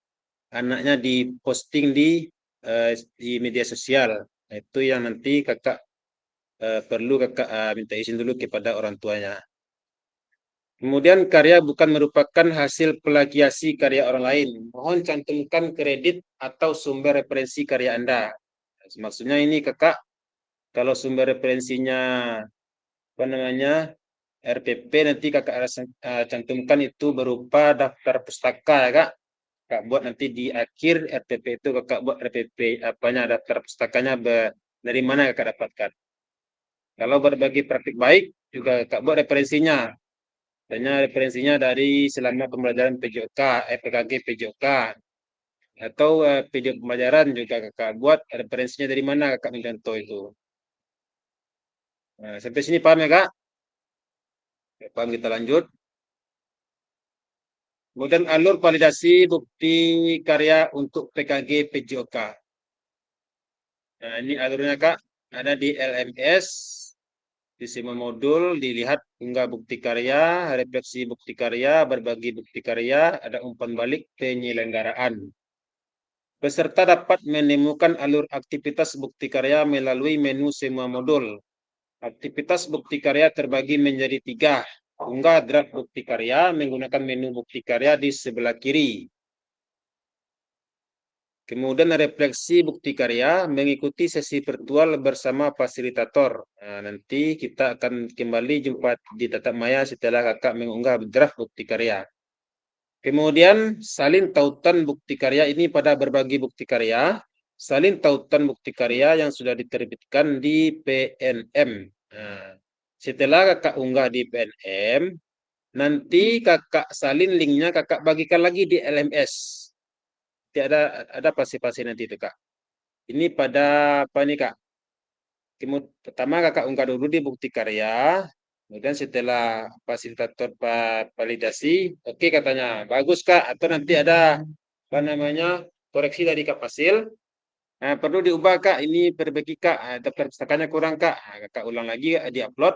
anaknya diposting di media sosial. Nah, itu yang nanti kakak perlu kakak minta izin dulu kepada orang tuanya. Kemudian karya bukan merupakan hasil plagiasi karya orang lain. Mohon cantumkan kredit atau sumber referensi karya Anda. Maksudnya ini kakak, kalau sumber referensinya apa namanya RPP, nanti kakak cantumkan itu berupa daftar pustaka ya kak. Kakak buat nanti di akhir RPP itu kakak buat RPP apanya daftar pustakanya dari mana kakak dapatkan. Kalau berbagi praktik baik juga kakak buat referensinya. Tanya referensinya dari selama pembelajaran PJOK, PKG PJOK, atau video pembelajaran juga kakak buat referensinya dari mana kakak mencontoh itu. Nah, sampai sini paham ya kak? Paham, kita lanjut. Kemudian alur validasi bukti karya untuk PKG PJOK. Nah, ini alurnya kak, ada di LMS, di semua modul, dilihat unggah bukti karya, refleksi bukti karya, berbagi bukti karya, ada umpan balik penyelenggaraan. Peserta dapat menemukan alur aktivitas bukti karya melalui menu semua modul. Aktivitas bukti karya terbagi menjadi 3. Unggah draft bukti karya menggunakan menu bukti karya di sebelah kiri. Kemudian refleksi bukti karya mengikuti sesi virtual bersama fasilitator. Nah, nanti kita akan kembali jumpa di tatap maya setelah kakak mengunggah draft bukti karya. Kemudian salin tautan bukti karya ini pada berbagi bukti karya. Salin tautan bukti karya yang sudah diterbitkan di PNM. Nah, setelah kakak unggah di PNM, nanti kakak salin linknya kakak bagikan lagi di LMS. Ada pasti nanti itu kak. Ini pada apa nih kak? Pertama kakak unggah dulu di bukti karya, kemudian setelah fasilitator validasi, oke katanya bagus kak, atau nanti ada apa namanya koreksi dari kak Fasil. Nah, perlu diubah kak, ini perbaiki kak, daftar pustakanya kurang kak. Nah, kakak ulang lagi, diupload.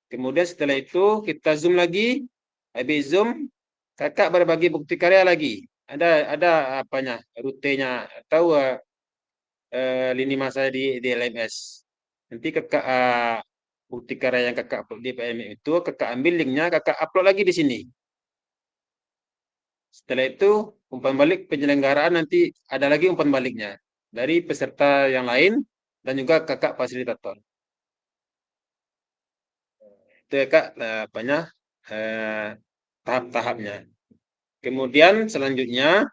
Kemudian setelah itu kita zoom lagi, Habis Zoom, kakak berbagi bukti karya lagi. Ada apanya, rutenya atau lini masa di LMS. Nanti kakak bukti karya yang kakak upload di PMM itu kakak ambil linknya, kakak upload lagi di sini. Setelah itu umpan balik penyelenggaraan nanti ada lagi umpan baliknya dari peserta yang lain dan juga kakak fasilitator. Itu ya kak apanya tahap-tahapnya. Kemudian selanjutnya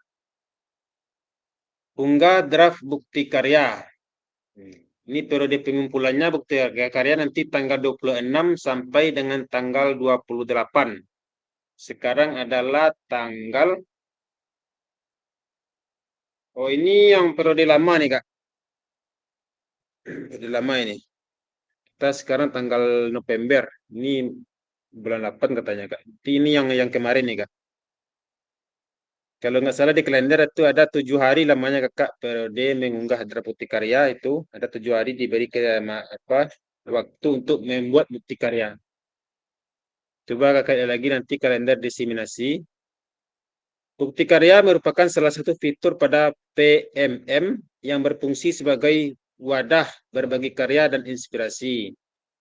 unggah draft bukti karya. Ini periode pengumpulannya bukti karya nanti tanggal 26 sampai dengan tanggal 28. Sekarang adalah tanggal, oh ini yang periode lama nih kak. Periode lama ini. Kita sekarang tanggal November. Ini bulan 8 katanya kak. Ini yang kemarin nih kak. Kalau nggak salah di kalender itu ada 7 hari lamanya kakak periode mengunggah draft bukti karya itu. Ada 7 hari diberi waktu untuk membuat bukti karya. Coba kakak lihat lagi nanti kalender diseminasi. Bukti karya merupakan salah satu fitur pada PMM yang berfungsi sebagai wadah berbagi karya dan inspirasi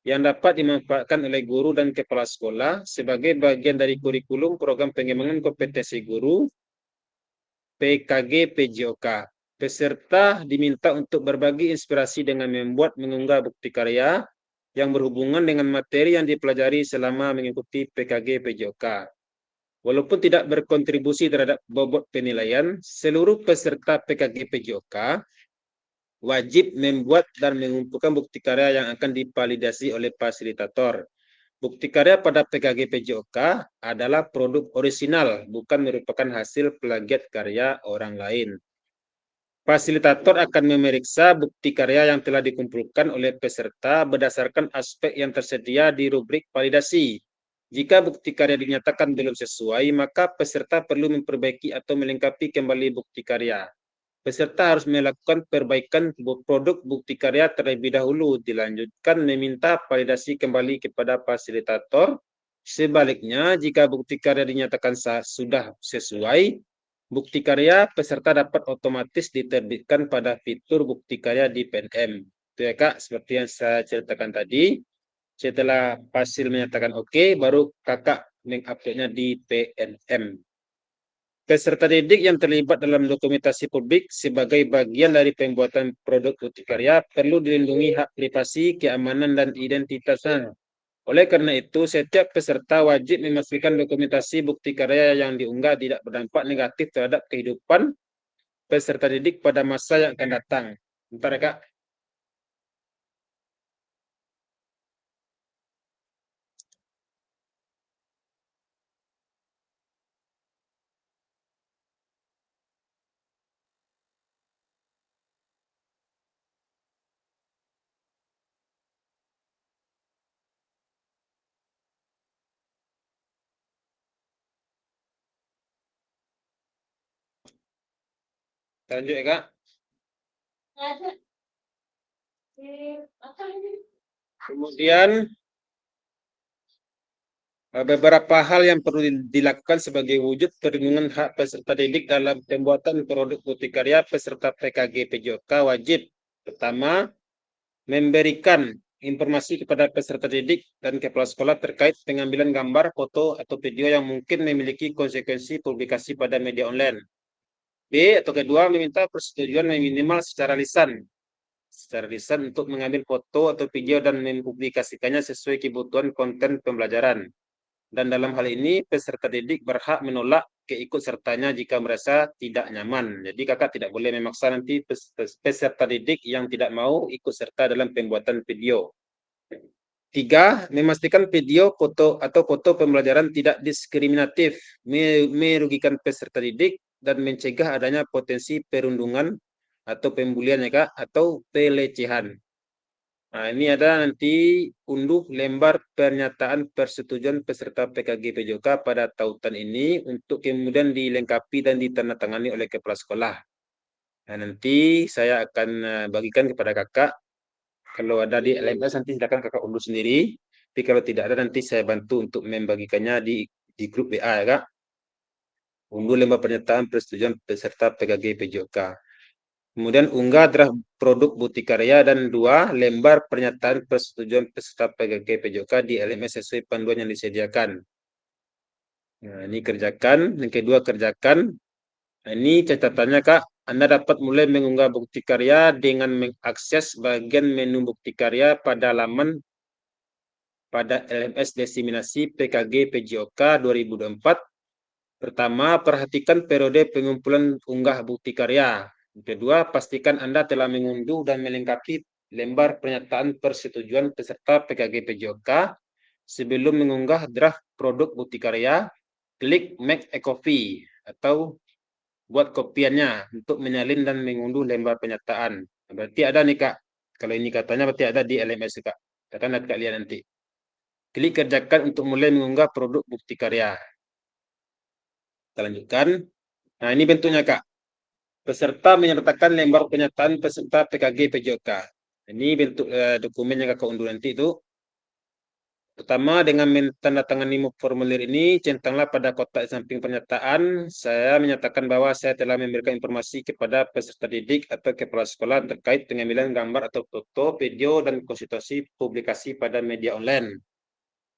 yang dapat dimanfaatkan oleh guru dan kepala sekolah sebagai bagian dari kurikulum program pengembangan kompetensi guru PKG PJOK. Peserta diminta untuk berbagi inspirasi dengan membuat mengunggah bukti karya yang berhubungan dengan materi yang dipelajari selama mengikuti PKG PJOK. Walaupun tidak berkontribusi terhadap bobot penilaian, seluruh peserta PKG PJOK wajib membuat dan mengumpulkan bukti karya yang akan divalidasi oleh fasilitator. Bukti karya pada PKG PJOK adalah produk orisinal, bukan merupakan hasil plagiat karya orang lain. Fasilitator akan memeriksa bukti karya yang telah dikumpulkan oleh peserta berdasarkan aspek yang tersedia di rubrik validasi. Jika bukti karya dinyatakan belum sesuai, maka peserta perlu memperbaiki atau melengkapi kembali bukti karya. Peserta harus melakukan perbaikan produk bukti karya terlebih dahulu, dilanjutkan meminta validasi kembali kepada fasilitator. Sebaliknya, jika bukti karya dinyatakan sudah sesuai, bukti karya peserta dapat otomatis diterbitkan pada fitur bukti karya di PNM. Itu ya kak, seperti yang saya ceritakan tadi. Setelah hasil menyatakan oke, baru kakak mengupdate-nya di PNM. Peserta didik yang terlibat dalam dokumentasi publik sebagai bagian dari pembuatan produk bukti karya perlu dilindungi hak privasi, keamanan, dan identitasnya. Oleh karena itu, setiap peserta wajib memastikan dokumentasi bukti karya yang diunggah tidak berdampak negatif terhadap kehidupan peserta didik pada masa yang akan datang. Bentar ya kak. Lanjut ya kak. Kemudian beberapa hal yang perlu dilakukan sebagai wujud perlindungan hak peserta didik dalam pembuatan produk bukti karya peserta PKG PJOK wajib. Pertama, memberikan informasi kepada peserta didik dan kepala sekolah terkait pengambilan gambar, foto, atau video yang mungkin memiliki konsekuensi publikasi pada media online. B, atau kedua, meminta persetujuan minimal secara lisan untuk mengambil foto atau video dan mempublikasikannya sesuai kebutuhan konten pembelajaran. Dan dalam hal ini, peserta didik berhak menolak keikutsertanya jika merasa tidak nyaman. Jadi kakak tidak boleh memaksa nanti peserta didik yang tidak mau ikut serta dalam pembuatan video. 3, memastikan video, foto, atau foto pembelajaran tidak diskriminatif, merugikan peserta didik, dan mencegah adanya potensi perundungan atau pembulian ya kak, atau pelecehan. Nah, ini ada nanti unduh lembar pernyataan persetujuan peserta PKG PJOK pada tautan ini untuk kemudian dilengkapi dan ditandatangani oleh kepala sekolah. Nah, nanti saya akan bagikan kepada kakak. Kalau ada di LMS nanti silakan kakak unduh sendiri. Tapi kalau tidak ada nanti saya bantu untuk membagikannya di di grup WA ya Kak. Unduh lembar pernyataan persetujuan peserta PKG PJOK. Kemudian unggah draft produk bukti karya dan 2 lembar pernyataan persetujuan peserta PKG PJOK di LMS sesuai panduan yang disediakan. Nah, ini kerjakan. Yang kedua kerjakan. Nah, ini catatannya Kak. Anda dapat mulai mengunggah bukti karya dengan mengakses bagian menu bukti karya pada laman pada LMS Diseminasi PKG PJOK 2024. Pertama, perhatikan periode pengumpulan unggah bukti karya. Kedua, pastikan Anda telah mengunduh dan melengkapi lembar pernyataan persetujuan peserta PKG PJOK. Sebelum mengunggah draft produk bukti karya, klik Make a Copy atau buat kopiannya untuk menyalin dan mengunduh lembar pernyataan. Berarti ada nih Kak. Kalau ini katanya berarti ada di LMS Kak. Akan Kak lihat nanti. Klik kerjakan untuk mulai mengunggah produk bukti karya. Kita lanjutkan. Nah, ini bentuknya, Kak. Peserta menyertakan lembar pernyataan peserta PKG PJOK. Ini bentuk dokumen yang Kakak unduh nanti itu. Pertama, dengan menandatangani formulir ini, centanglah pada kotak samping pernyataan, saya menyatakan bahwa saya telah memberikan informasi kepada peserta didik atau kepala sekolah terkait pengambilan gambar atau foto, video, dan konsultasi publikasi pada media online.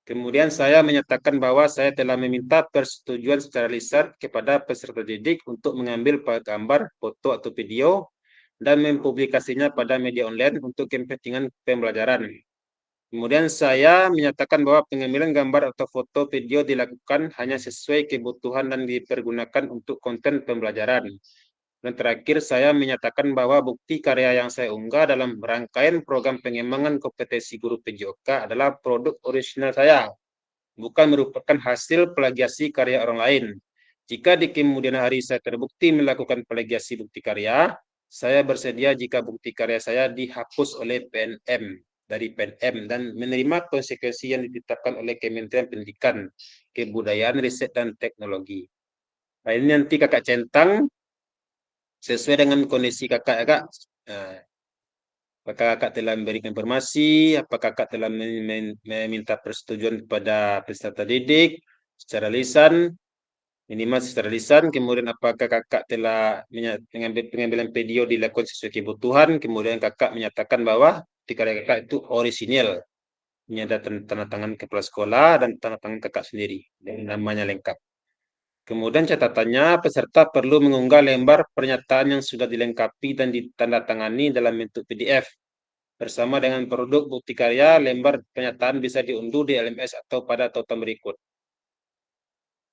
Kemudian saya menyatakan bahwa saya telah meminta persetujuan secara lisan kepada peserta didik untuk mengambil gambar, foto, atau video dan mempublikasinya pada media online untuk kepentingan pembelajaran. Kemudian saya menyatakan bahwa pengambilan gambar atau foto video dilakukan hanya sesuai kebutuhan dan dipergunakan untuk konten pembelajaran. Dan terakhir, saya menyatakan bahwa bukti karya yang saya unggah dalam rangkaian program pengembangan kompetensi guru PJOK adalah produk orisinal saya, bukan merupakan hasil plagiasi karya orang lain. Jika di kemudian hari saya terbukti melakukan plagiasi bukti karya, saya bersedia jika bukti karya saya dihapus oleh dari PNM dan menerima konsekuensi yang ditetapkan oleh Kementerian Pendidikan, Kebudayaan, Riset, dan Teknologi. Nah, ini nanti Kakak centang sesuai dengan kondisi Kakak ya Kak. Nah, apakah Kakak telah memberikan informasi, apakah Kakak telah meminta persetujuan kepada peserta didik secara lisan, minimal secara lisan, kemudian apakah Kakak telah pengambilan video dilakukan sesuai kebutuhan, kemudian Kakak menyatakan bahwa bukti karya Kakak itu orisinil, ini ada tanda tangan kepala sekolah dan tanda tangan Kakak sendiri, dan namanya lengkap. Kemudian catatannya, peserta perlu mengunggah lembar pernyataan yang sudah dilengkapi dan ditandatangani dalam bentuk PDF. Bersama dengan produk bukti karya, lembar pernyataan bisa diunduh di LMS atau pada tautan berikut.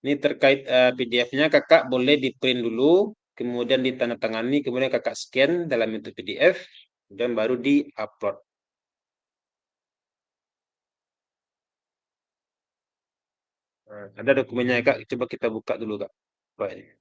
Ini terkait PDF-nya, Kakak boleh di-print dulu, kemudian ditandatangani, kemudian Kakak scan dalam bentuk PDF, dan baru di-upload. Nah, ada dokumennya Kak, coba kita buka dulu Kak. Baik.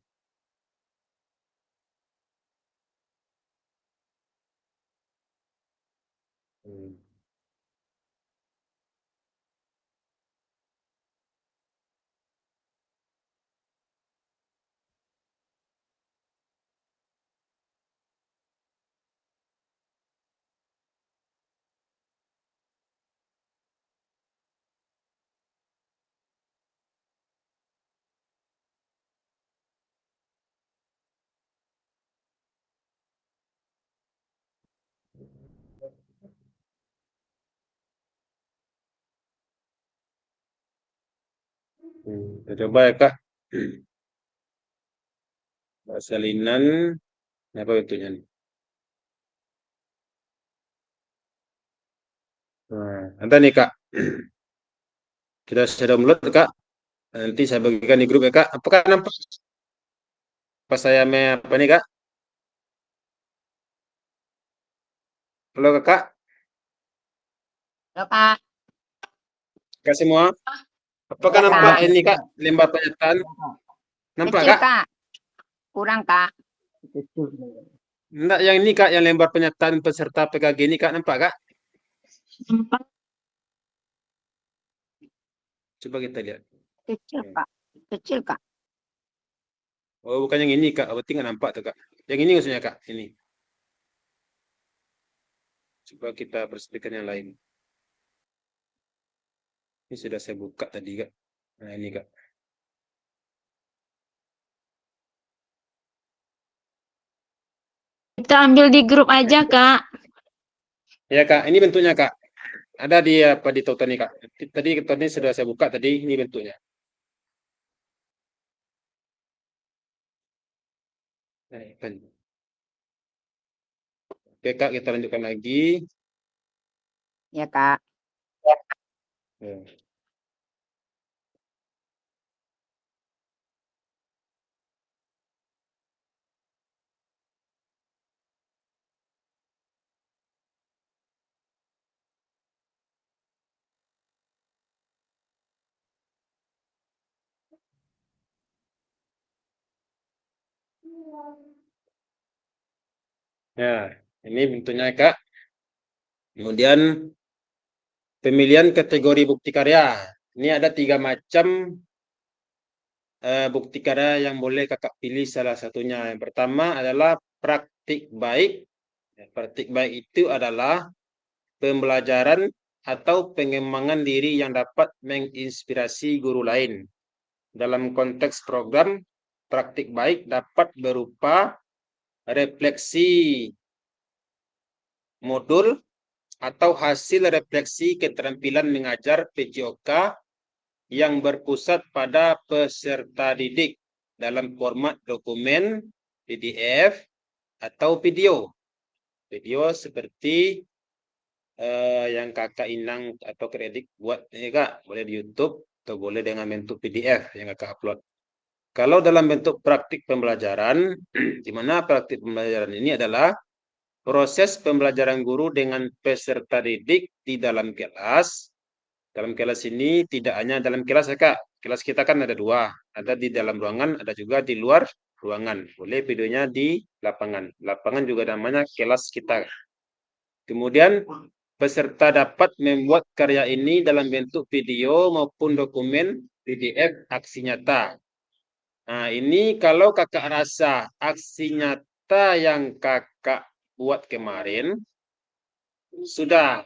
Kita coba ya Kak. Salinan, apa bentuknya nih? Nah, ada nih Kak. Kita sudah download Kak. Nanti saya bagikan di grup ya Kak. Apakah nampak pas saya apa nih Kak? Halo Kakak. Halo Kak, Kak semua. Apakah Ya, nampak Kak. ini Kak lembar pernyataan? Nampak kecil Kak? Kak, kurang Kak. Kecil. Enggak, yang ini Kak, yang lembar pernyataan peserta PKG ini Kak, nampak Kak? Coba kita lihat. Kecil Kak, kecil Kak. Oh, bukan yang ini Kak, berarti nggak nampak tuh Kak. Yang ini maksudnya Kak, ini. Coba kita persediakan yang lain. Ini sudah saya buka tadi Kak. Nah ini Kak. Kita ambil di grup aja, Kak. Ya Kak, ini bentuknya Kak. Ada di apa di tautan ini Kak. Tadi sudah saya buka tadi, ini bentuknya. Nah, kan. Oke Kak, kita lanjutkan lagi. Ya, Kak. Ya. Ya, ini bentuknya Kak. Kemudian pemilihan kategori bukti karya. Ini ada 3 macam bukti karya yang boleh Kakak pilih salah satunya. Yang pertama adalah praktik baik. Praktik baik itu adalah pembelajaran atau pengembangan diri yang dapat menginspirasi guru lain. Dalam konteks program, praktik baik dapat berupa refleksi modul atau hasil refleksi keterampilan mengajar PJOK yang berpusat pada peserta didik dalam format dokumen, PDF, atau video. Video seperti yang Kakak Inang atau Kredit buat ini Kak, boleh di YouTube atau boleh dengan bentuk PDF yang Kakak upload. Kalau dalam bentuk praktik pembelajaran, di mana praktik pembelajaran ini adalah proses pembelajaran guru dengan peserta didik di dalam kelas. Dalam kelas ini tidak hanya dalam kelas ya Kak. Kelas kita kan ada 2, ada di dalam ruangan, ada juga di luar ruangan. Boleh videonya di lapangan. Lapangan juga namanya kelas kita. Kemudian peserta dapat membuat karya ini dalam bentuk video maupun dokumen PDF aksi nyata. Nah, ini kalau Kakak rasa aksi nyata yang Kakak buat kemarin sudah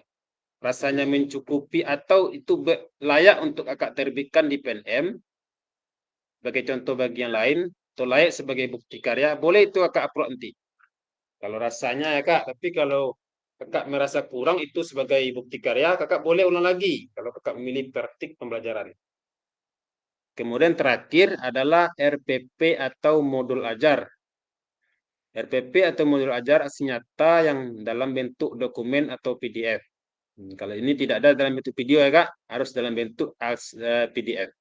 rasanya mencukupi atau itu layak untuk Kakak terbitkan di PNM sebagai contoh bagi yang lain atau layak sebagai bukti karya, boleh itu Kakak upload nanti. Kalau rasanya ya Kak, tapi kalau Kakak merasa kurang itu sebagai bukti karya, Kakak boleh ulang lagi kalau Kakak memilih praktik pembelajaran. Kemudian terakhir adalah RPP atau modul ajar. RPP atau modul ajar aksi nyata yang dalam bentuk dokumen atau PDF. Kalau ini tidak ada dalam bentuk video ya Kak, harus dalam bentuk PDF.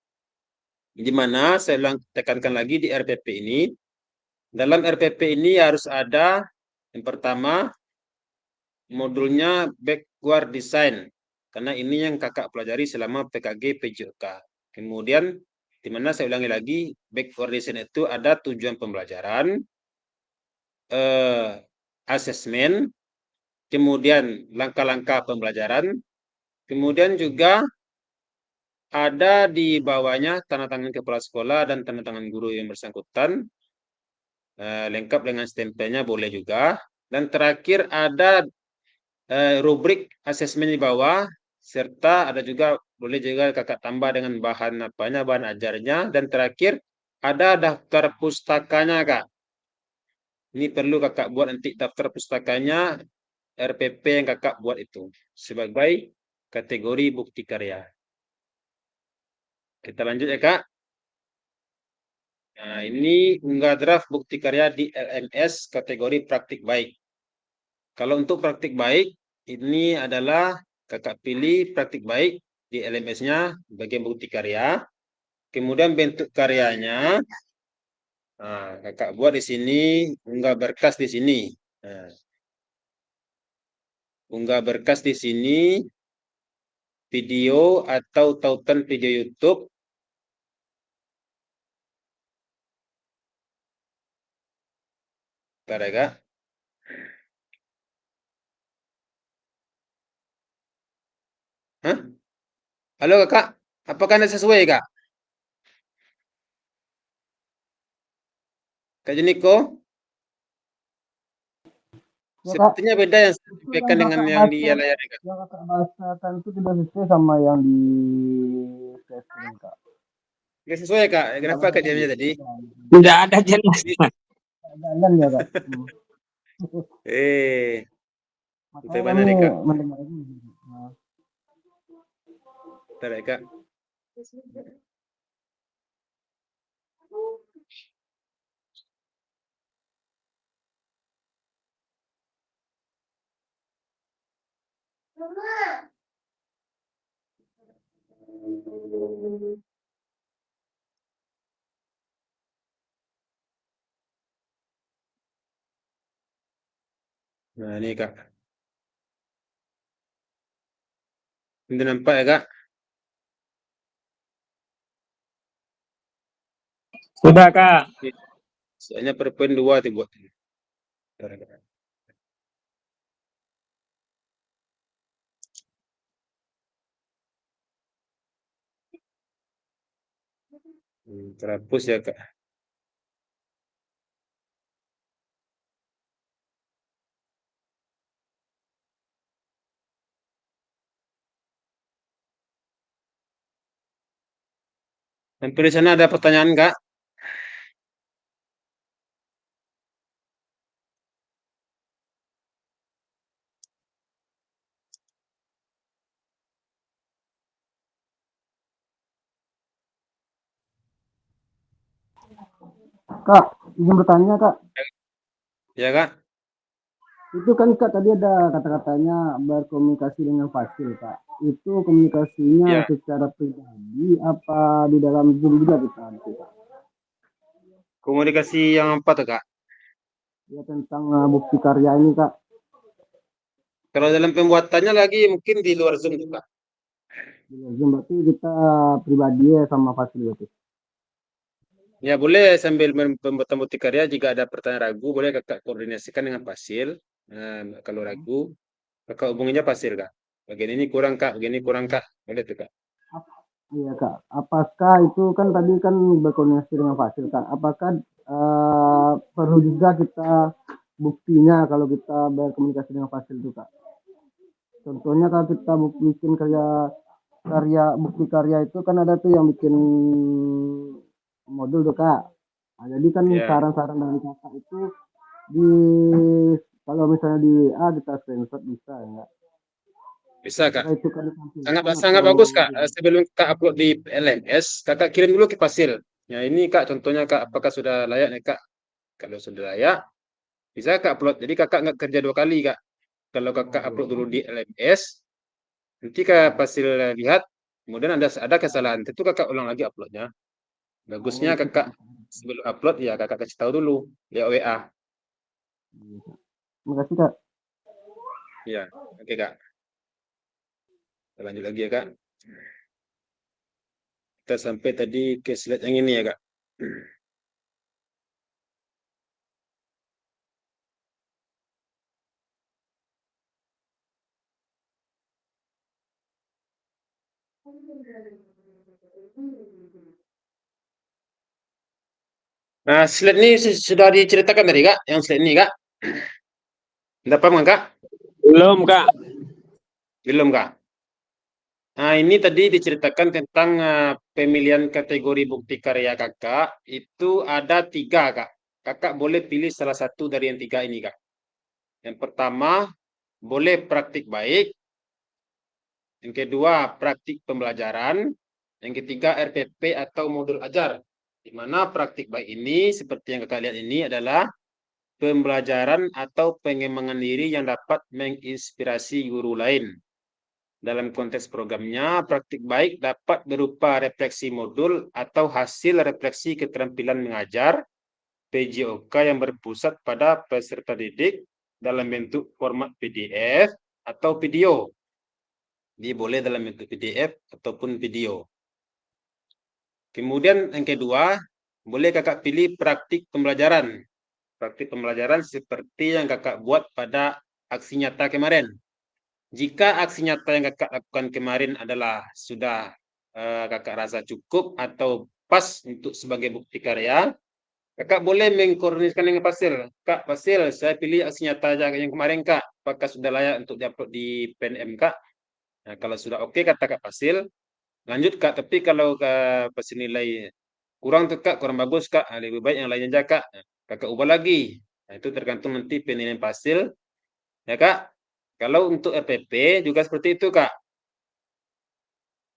Di mana saya tekankan lagi di RPP ini. Dalam RPP ini harus ada yang pertama modulnya backward design, karena ini yang Kakak pelajari selama PKG PJOK. Kemudian, di mana saya ulangi lagi, backward design itu ada tujuan pembelajaran, asesmen, kemudian langkah-langkah pembelajaran, kemudian juga ada di bawahnya tanda tangan kepala sekolah dan tanda tangan guru yang bersangkutan, lengkap dengan stempelnya boleh juga. Dan terakhir ada rubrik asesmen di bawah, serta ada juga boleh juga Kakak tambah dengan bahan apanya, bahan ajarnya. Dan terakhir ada daftar pustakanya Kak. Ini perlu Kakak buat nanti daftar pustakanya RPP yang Kakak buat itu sebagai kategori bukti karya. Kita lanjut ya Kak. Nah, ini unggah draft bukti karya di LMS kategori praktik baik. Kalau untuk praktik baik, ini adalah Kakak pilih praktik baik di LMS-nya bagian bukti karya. Kemudian bentuk karyanya, nah, Kakak buat di sini, unggah berkas di sini. Nah, unggah berkas di sini, video atau tautan video YouTube. Bentar ya Kak. Hah? Halo Kakak, apakah Anda sesuai Kak? Kak Juniko? Ya, Kak. Sepertinya beda yang saya sampaikan dengan yang di layar Kak. Yang Kakak bahasakan itu tidak sesuai sama yang di screen Kak. Nggak sesuai Kak, kenapa Kak diamnya tadi? Tidak ada jelas. Jalan ya Kak. Sampai Makanya mana kami nih, Kak? mendengar ini. Nah, Bentar ya, Kak. Mama. Nah, ini, Kak. Ini nampak ya, Kak? Sudah, Kak. Soalnya per poin 2 dibuat. Bentar ya, Kak. Terhapus ya, Kak. Sampai di sana ada pertanyaan, Kak? Kak, izin bertanya Kak. Ya, Kak? Itu kan Kak tadi ada kata-katanya berkomunikasi dengan fasil Kak. Itu komunikasinya Ya. secara pribadi apa di dalam Zoom juga kita nanti Kak? Komunikasi yang apa tuh, Kak? Ya tentang bukti karya ini Kak. Kalau dalam pembuatannya lagi mungkin di luar Zoom tuh, Kak. Di luar Zoom berarti kita pribadi ya sama fasil berarti. Ya, boleh sambil pembuatan bukti karya jika ada pertanyaan ragu, boleh Kakak koordinasikan dengan Fasil. Nah, kalau ragu, Kakak hubunginya Fasil, Kak. Bagian ini kurang, Kak. Bagian ini kurang, Kak. Boleh tuh, Kak. Iya Kak. Apakah itu kan tadi kan berkoordinasi dengan fasil Kak? Apakah perlu juga kita buktinya kalau kita berkomunikasi dengan fasil itu Kak? Contohnya kalau kita bikin bukti karya itu kan ada tuh yang bikin modul tuh Kak. Nah, jadi kan Ya. saran-saran dari Kakak itu di kalau misalnya di WA kita screenshot bisa ya. Bisa, Kak. Apakah itu kan ditampilkan Sangat atau bagus, Kak. Sebelum Kak upload di LMS, Kakak kirim dulu ke Fasil. Ya, ini, Kak, contohnya, Kak. Apakah sudah layak nih, Kak? Kalau sudah layak, bisa Kak upload. Jadi Kakak nggak kerja 2 kali, Kak. Kalau Kakak upload dulu di LMS, nanti Kak Fasil lihat, kemudian ada kesalahan, tentu Kakak ulang lagi uploadnya. Bagusnya Kakak sebelum upload ya Kakak kasih tahu dulu via WA. Terima kasih Kak. Ya, oke Kak. Kita lanjut lagi ya Kak. Kita sampai tadi ke slide yang ini ya Kak. Nah, slide ini sudah diceritakan tadi Kak, yang slide ini Kak. Udah paham kan Kak? Belum, Kak. Belum Kak. Nah, ini tadi diceritakan tentang pemilihan kategori bukti karya Kakak. Itu ada 3 Kak. Kakak boleh pilih salah satu dari yang 3 ini Kak. Yang pertama, boleh praktik baik. Yang kedua, praktik pembelajaran. Yang ketiga, RPP atau modul ajar. Di mana praktik baik ini, seperti yang Kakak lihat ini adalah pembelajaran atau pengembangan diri yang dapat menginspirasi guru lain. Dalam konteks programnya, praktik baik dapat berupa refleksi modul atau hasil refleksi keterampilan mengajar PJOK yang berpusat pada peserta didik dalam bentuk format PDF atau video. Dia boleh dalam bentuk PDF ataupun video. Kemudian yang kedua, boleh Kakak pilih praktik pembelajaran. Praktik pembelajaran seperti yang Kakak buat pada aksi nyata kemarin. Jika aksi nyata yang Kakak lakukan kemarin adalah sudah Kakak rasa cukup atau pas untuk sebagai bukti karya, Kakak boleh mengkoordinasikan dengan Fasil. Kak, Fasil, saya pilih aksi nyata yang kemarin, Kak. Apakah sudah layak untuk diupload di PNM, Kak? Nah, kalau sudah oke, kata Kak Fasil, lanjut, Kak. Tapi kalau Fasil nilai kurang tuh, Kak, kurang bagus, Kak. Lebih baik yang lainnya aja, Kak. Kakak ubah lagi. Nah, itu tergantung nanti penilaian hasil, ya Kak. Kalau untuk RPP juga seperti itu Kak.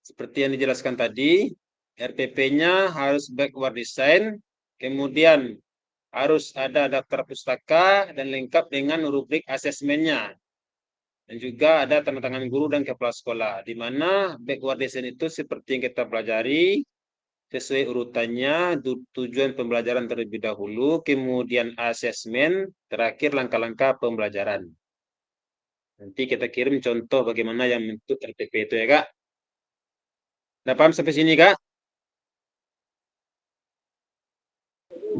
Seperti yang dijelaskan tadi, RPP-nya harus backward design, kemudian harus ada daftar pustaka dan lengkap dengan rubrik asesmennya. Dan juga ada tanda tangan guru dan kepala sekolah, di mana backward design itu seperti yang kita pelajari, sesuai urutannya, tujuan pembelajaran terlebih dahulu, kemudian asesmen, terakhir langkah-langkah pembelajaran. Nanti kita kirim contoh bagaimana yang bentuk RPP itu ya Kak. Udah paham sampai sini Kak?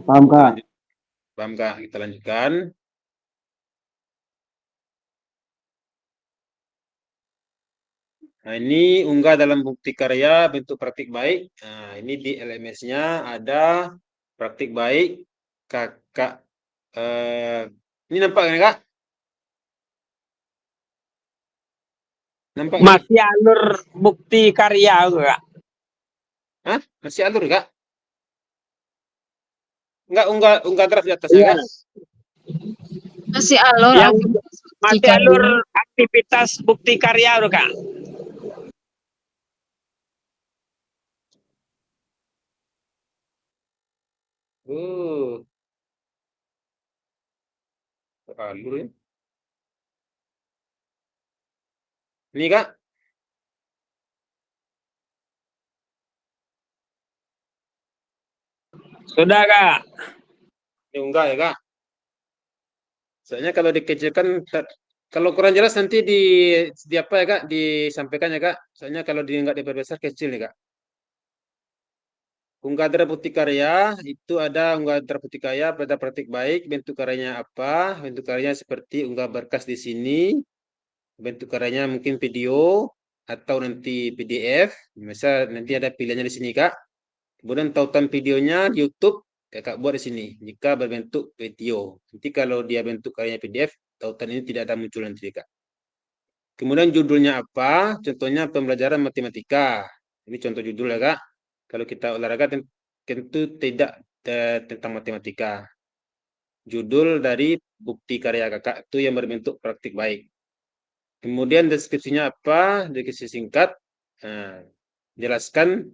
Paham Kak? Paham Kak? Kita lanjutkan. Nah, ini unggah dalam bukti karya bentuk praktik baik. Nah, ini di LMS-nya ada praktik baik. Kakak, ini nampak kan Kak? Nampak ini? Masih alur bukti karya Kak. Hah? Masih alur Kak? Enggak unggah draft di atas Iya. Kak? Masih alur Yang aktivitas masih bukti alur karya. aktivitas bukti karya Kak. Alur ya. Ini Kak? Sudah Kak. Ini unggah ya Kak? Soalnya kalau dikecilkan, kalau kurang jelas nanti di apa ya Kak? Disampaikan ya Kak. Soalnya kalau nggak diperbesar kecil nih Kak. Unggah draft bukti karya itu ada unggah draft bukti karya pada praktik baik. Bentuk karyanya apa? Bentuk karyanya seperti unggah berkas di sini. Bentuk karyanya mungkin video atau nanti PDF. Misal nanti ada pilihannya di sini Kak. Kemudian tautan videonya di YouTube Kakak buat di sini. Jika berbentuk video. Nanti kalau dia bentuk karyanya PDF, tautan ini tidak ada muncul nanti Kak. Kemudian judulnya apa? Contohnya pembelajaran matematika. Ini contoh judul ya Kak. Kalau kita olahraga tentu tidak tentang matematika. Judul dari bukti karya Kakak itu yang berbentuk praktik baik. Kemudian deskripsinya apa? Deskripsi singkat. Jelaskan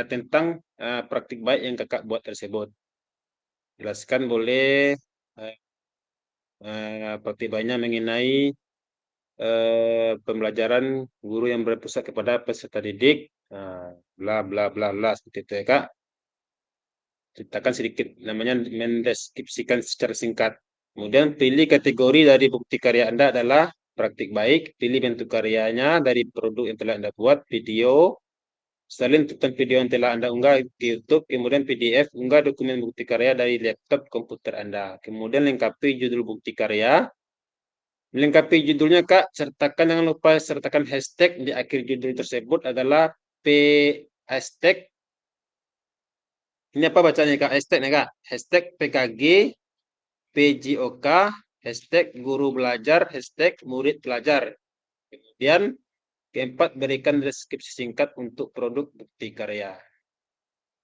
tentang praktik baik yang Kakak buat tersebut. Jelaskan boleh praktik baiknya mengenai pembelajaran guru yang berpusat kepada peserta didik, bla bla bla bla seperti itu ya Kak. Ceritakan sedikit, namanya mendeskripsikan secara singkat. Kemudian pilih kategori dari bukti karya Anda adalah praktik baik, pilih bentuk karyanya dari produk yang telah Anda buat, video, salin tentang video yang telah Anda unggah di YouTube, kemudian PDF, unggah dokumen bukti karya dari laptop komputer Anda. Kemudian lengkapi judul bukti karya. Melengkapi judulnya Kak, jangan lupa sertakan hashtag di akhir judul tersebut adalah hashtag. Ini apa bacanya Kak? Hashtag nih Kak. Hashtag PKG, PJOK, hashtag guru belajar, hashtag murid pelajar. Kemudian keempat, berikan deskripsi singkat untuk produk bukti karya.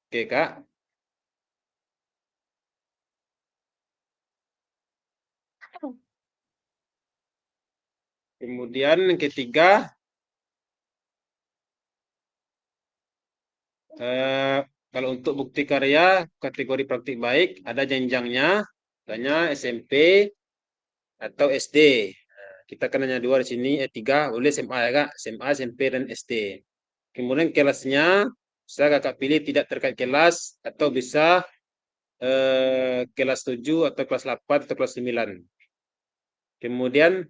Oke Kak. Kemudian yang ketiga, kalau untuk bukti karya kategori praktik baik ada jenjangnya, misalnya SMP atau SD. Kita kan hanya dua di sini, tiga, boleh SMA ya Kak, SMA, SMP dan SD. Kemudian kelasnya bisa Kakak pilih tidak terkait kelas atau bisa kelas 7 atau kelas 8 atau kelas 9. Kemudian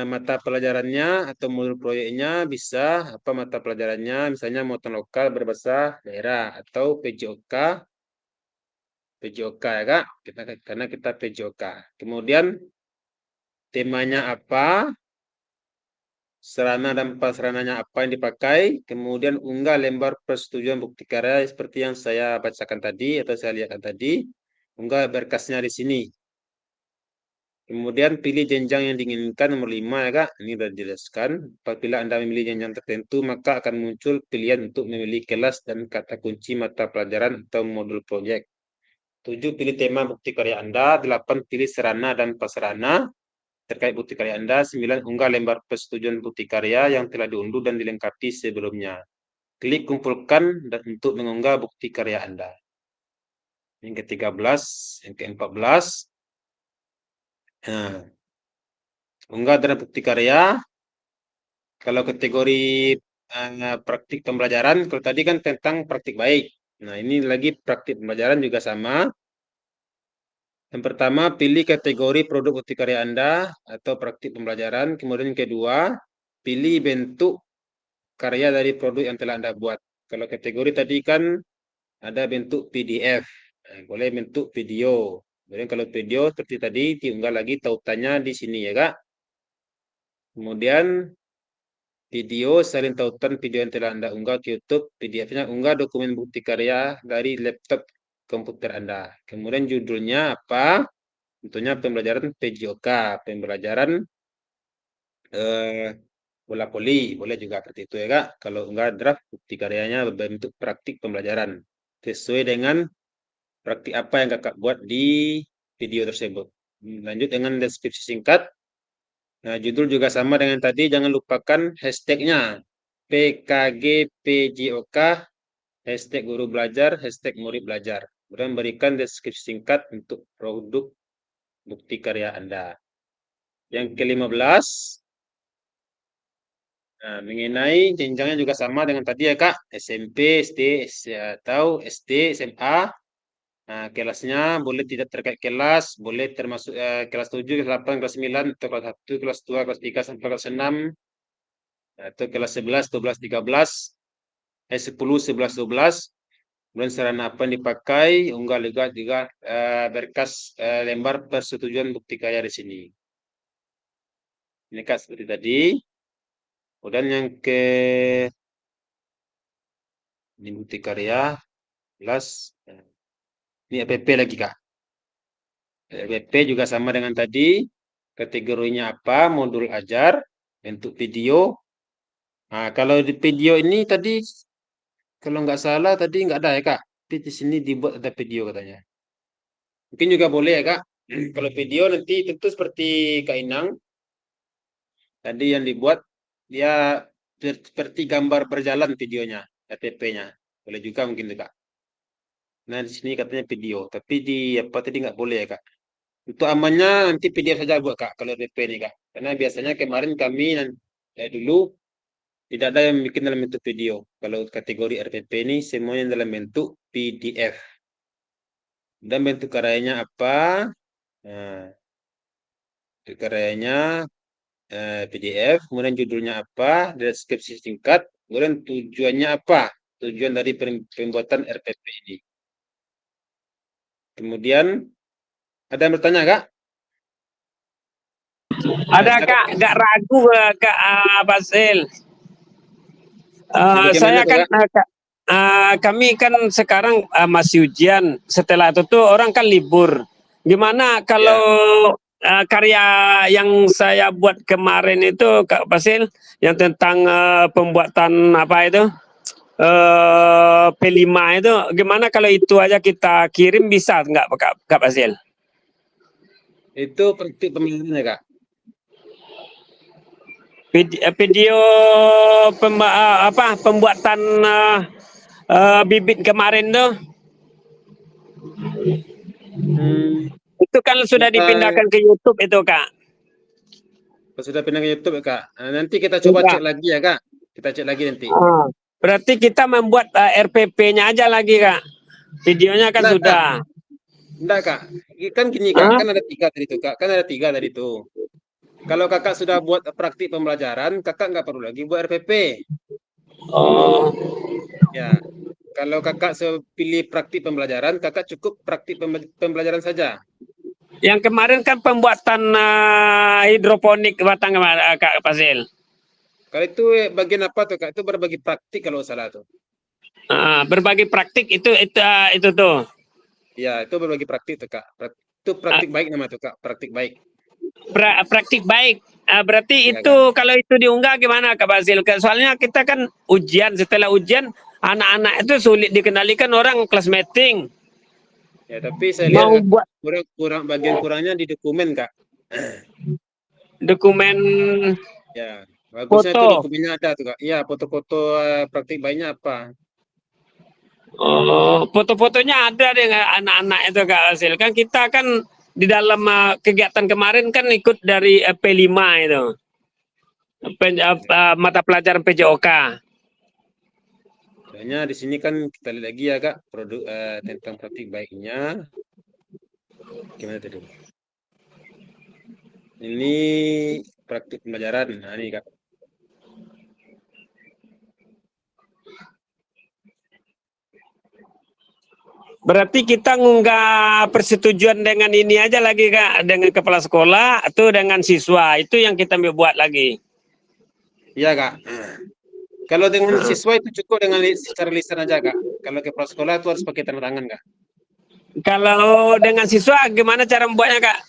mata pelajarannya atau modul proyeknya bisa apa mata pelajarannya, misalnya muatan lokal berbahasa daerah atau PJOK ya Kak, karena kita PJOK. Kemudian temanya apa, sarana dan prasarananya apa yang dipakai, kemudian unggah lembar persetujuan bukti karya seperti yang saya bacakan tadi atau saya lihatkan tadi, unggah berkasnya di sini. Kemudian pilih jenjang yang diinginkan nomor 5 ya Kak, ini sudah dijelaskan. Apabila Anda memilih jenjang tertentu, maka akan muncul pilihan untuk memilih kelas dan kata kunci mata pelajaran atau modul proyek. 7 pilih tema bukti karya Anda, 8 pilih sarana dan prasarana terkait bukti karya Anda, 9 unggah lembar persetujuan bukti karya yang telah diunduh dan dilengkapi sebelumnya. Klik kumpulkan dan untuk mengunggah bukti karya Anda. Yang ke-13, yang ke-14. Nah, unggah dan bukti karya. Kalau kategori praktik pembelajaran, kalau tadi kan tentang praktik baik. Nah, ini lagi praktik pembelajaran juga sama. Yang pertama, pilih kategori produk bukti karya Anda atau praktik pembelajaran. Kemudian yang kedua, pilih bentuk karya dari produk yang telah Anda buat. Kalau kategori tadi kan ada bentuk PDF, boleh bentuk video. Kemudian kalau video seperti tadi diunggah lagi tautannya di sini ya Kak. Kemudian video salin tautan video yang telah Anda unggah ke YouTube, PDF-nya unggah dokumen bukti karya dari laptop komputer Anda. Kemudian judulnya apa? Tentunya pembelajaran PJOK, pembelajaran bola voli, boleh juga seperti itu ya Kak. Kalau enggak draft bukti karyanya berbentuk praktik pembelajaran sesuai dengan praktik apa yang Kakak buat di video tersebut. Lanjut dengan deskripsi singkat. Nah, judul juga sama dengan tadi, jangan lupakan hashtagnya PKG PJOK, hashtag guru belajar, hashtag murid belajar. Kemudian berikan deskripsi singkat untuk produk bukti karya Anda. Yang ke-15, nah, mengenai jenjangnya juga sama dengan tadi ya Kak, SMP, SD, atau SD, SMA. Nah, kelasnya boleh tidak terkait kelas, boleh termasuk kelas 7, kelas 8, kelas 9, atau kelas 1, kelas 2, kelas 3, sampai kelas 6, atau kelas 11, 12, 13, 10, 11, 12. Kemudian sarana apa yang dipakai, unggah juga berkas lembar persetujuan bukti karya di sini. Ini Kak seperti tadi. Kemudian yang ini bukti karya, kelas. Ini APP lagi Kak. APP juga sama dengan tadi. Kategorinya apa? Modul ajar, bentuk video. Nah, kalau di video ini tadi, kalau nggak salah tadi nggak ada ya Kak. Tapi di sini dibuat ada video katanya. Mungkin juga boleh ya Kak. Kalau video nanti tentu seperti Kak Inang. Tadi yang dibuat, dia seperti gambar berjalan videonya, APP-nya. Boleh juga mungkin Kak. Nah, di sini katanya video. Tapi di apa tadi nggak boleh ya Kak. Untuk amannya nanti PDF saja buat Kak, kalau RPP ini Kak. Karena biasanya kemarin kami dulu tidak ada yang bikin dalam bentuk video. Kalau kategori RPP ini semuanya dalam bentuk PDF. Dan bentuk karyanya apa? Nah, bentuk karyanya PDF, kemudian judulnya apa, deskripsi singkat, kemudian tujuannya apa, tujuan dari pembuatan RPP ini. Kemudian ada yang bertanya Kak? Ada Kak, nggak ragu Kak Basil. Saya kan kami kan sekarang masih ujian. Setelah itu tuh orang kan libur. Gimana kalau karya yang saya buat kemarin itu Kak Basil, yang tentang pembuatan apa itu P5 itu, gimana kalau itu aja kita kirim, bisa nggak Kak Basil? Itu praktik pembelajaran ya Kak? Video pembuatan bibit kemarin tuh. Itu kan sudah dipindahkan ke YouTube itu Kak. Sudah pindah ke YouTube ya Kak. Nah, nanti kita coba cek lagi ya Kak. Kita cek lagi nanti. Berarti kita membuat RPP-nya aja lagi Kak. Videonya kan sudah. Enggak Kak. Kan gini Kak, kan ada 3 tadi itu Kak. Kan ada 3 tadi itu. Kalau Kakak sudah buat praktik pembelajaran, Kakak nggak perlu lagi buat RPP. Oh. Ya. Kalau Kakak pilih praktik pembelajaran, Kakak cukup praktik pembelajaran saja. Yang kemarin kan pembuatan hidroponik batang Kak Basil. Kalau itu bagian apa tuh Kak? Itu berbagi praktik kalau salah tuh. Berbagi praktik itu tuh. Ya, itu berbagi praktik tuh Kak. Itu praktik baik nama tuh Kak, praktik baik. Praktik baik. Berarti ya, itu kan? Kalau itu diunggah gimana Kak Basil? Soalnya kita kan ujian, setelah ujian anak-anak itu sulit dikendalikan, orang kelas meeting. Ya, tapi saya lihat Mau Kak, buat kurang bagian kurangnya di dokumen Kak. dokumen Ya, bagusnya itu foto. dokumennya ada tuh Kak. Iya, foto-foto praktik baiknya apa? Oh, foto-fotonya ada dengan anak-anak itu Kak Hasil. Kan kita kan di dalam kegiatan kemarin kan ikut dari P5 itu. Mata pelajaran PJOK. Soalnya di sini kan kita lihat lagi ya Kak, produk tentang praktik baiknya. Gimana tadi? Ini praktik pembelajaran. Nah, ini Kak. Berarti kita ngunggah persetujuan dengan ini aja lagi Kak, dengan kepala sekolah atau dengan siswa. Itu yang kita mau buat lagi. Iya Kak. Kalau dengan siswa itu cukup dengan secara lisan aja Kak. Kalau kepala sekolah itu harus pakai tanda tangan Kak. Kalau dengan siswa gimana cara membuatnya Kak?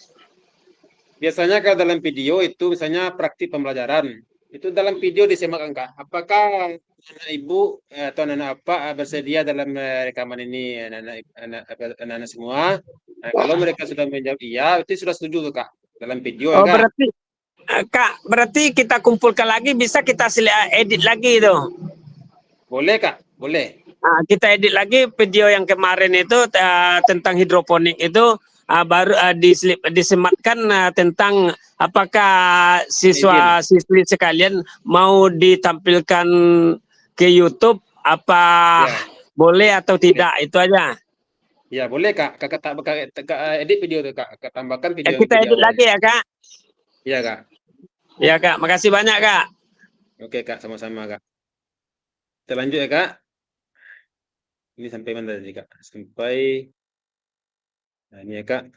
Biasanya kalau dalam video itu misalnya praktik pembelajaran. Itu dalam video disemakan Kak. Apakah anak ibu atau anak apa bersedia dalam rekaman ini anak-anak semua? Nah, kalau mereka sudah menjawab iya, itu sudah setuju tuh Kak. Dalam video ya Oh Kak. berarti Kak, berarti kita kumpulkan lagi bisa kita edit lagi itu. Boleh Kak, boleh. Nah, kita edit lagi video yang kemarin itu tentang hidroponik itu baru disematkan tentang apakah siswa-siswi sekalian mau ditampilkan ke YouTube apa Ya. boleh atau tidak itu aja. Ya boleh Kak. Kakak edit video tuh Kak. Kakak tambahkan video Kita edit awalnya. lagi ya Kak. Iya Kak. Ya Kak, makasih banyak Kak. Oke Kak, sama-sama Kak. Kita lanjut ya Kak. Ini sampai mana tadi Kak? Sampai nah, ini ya Kak.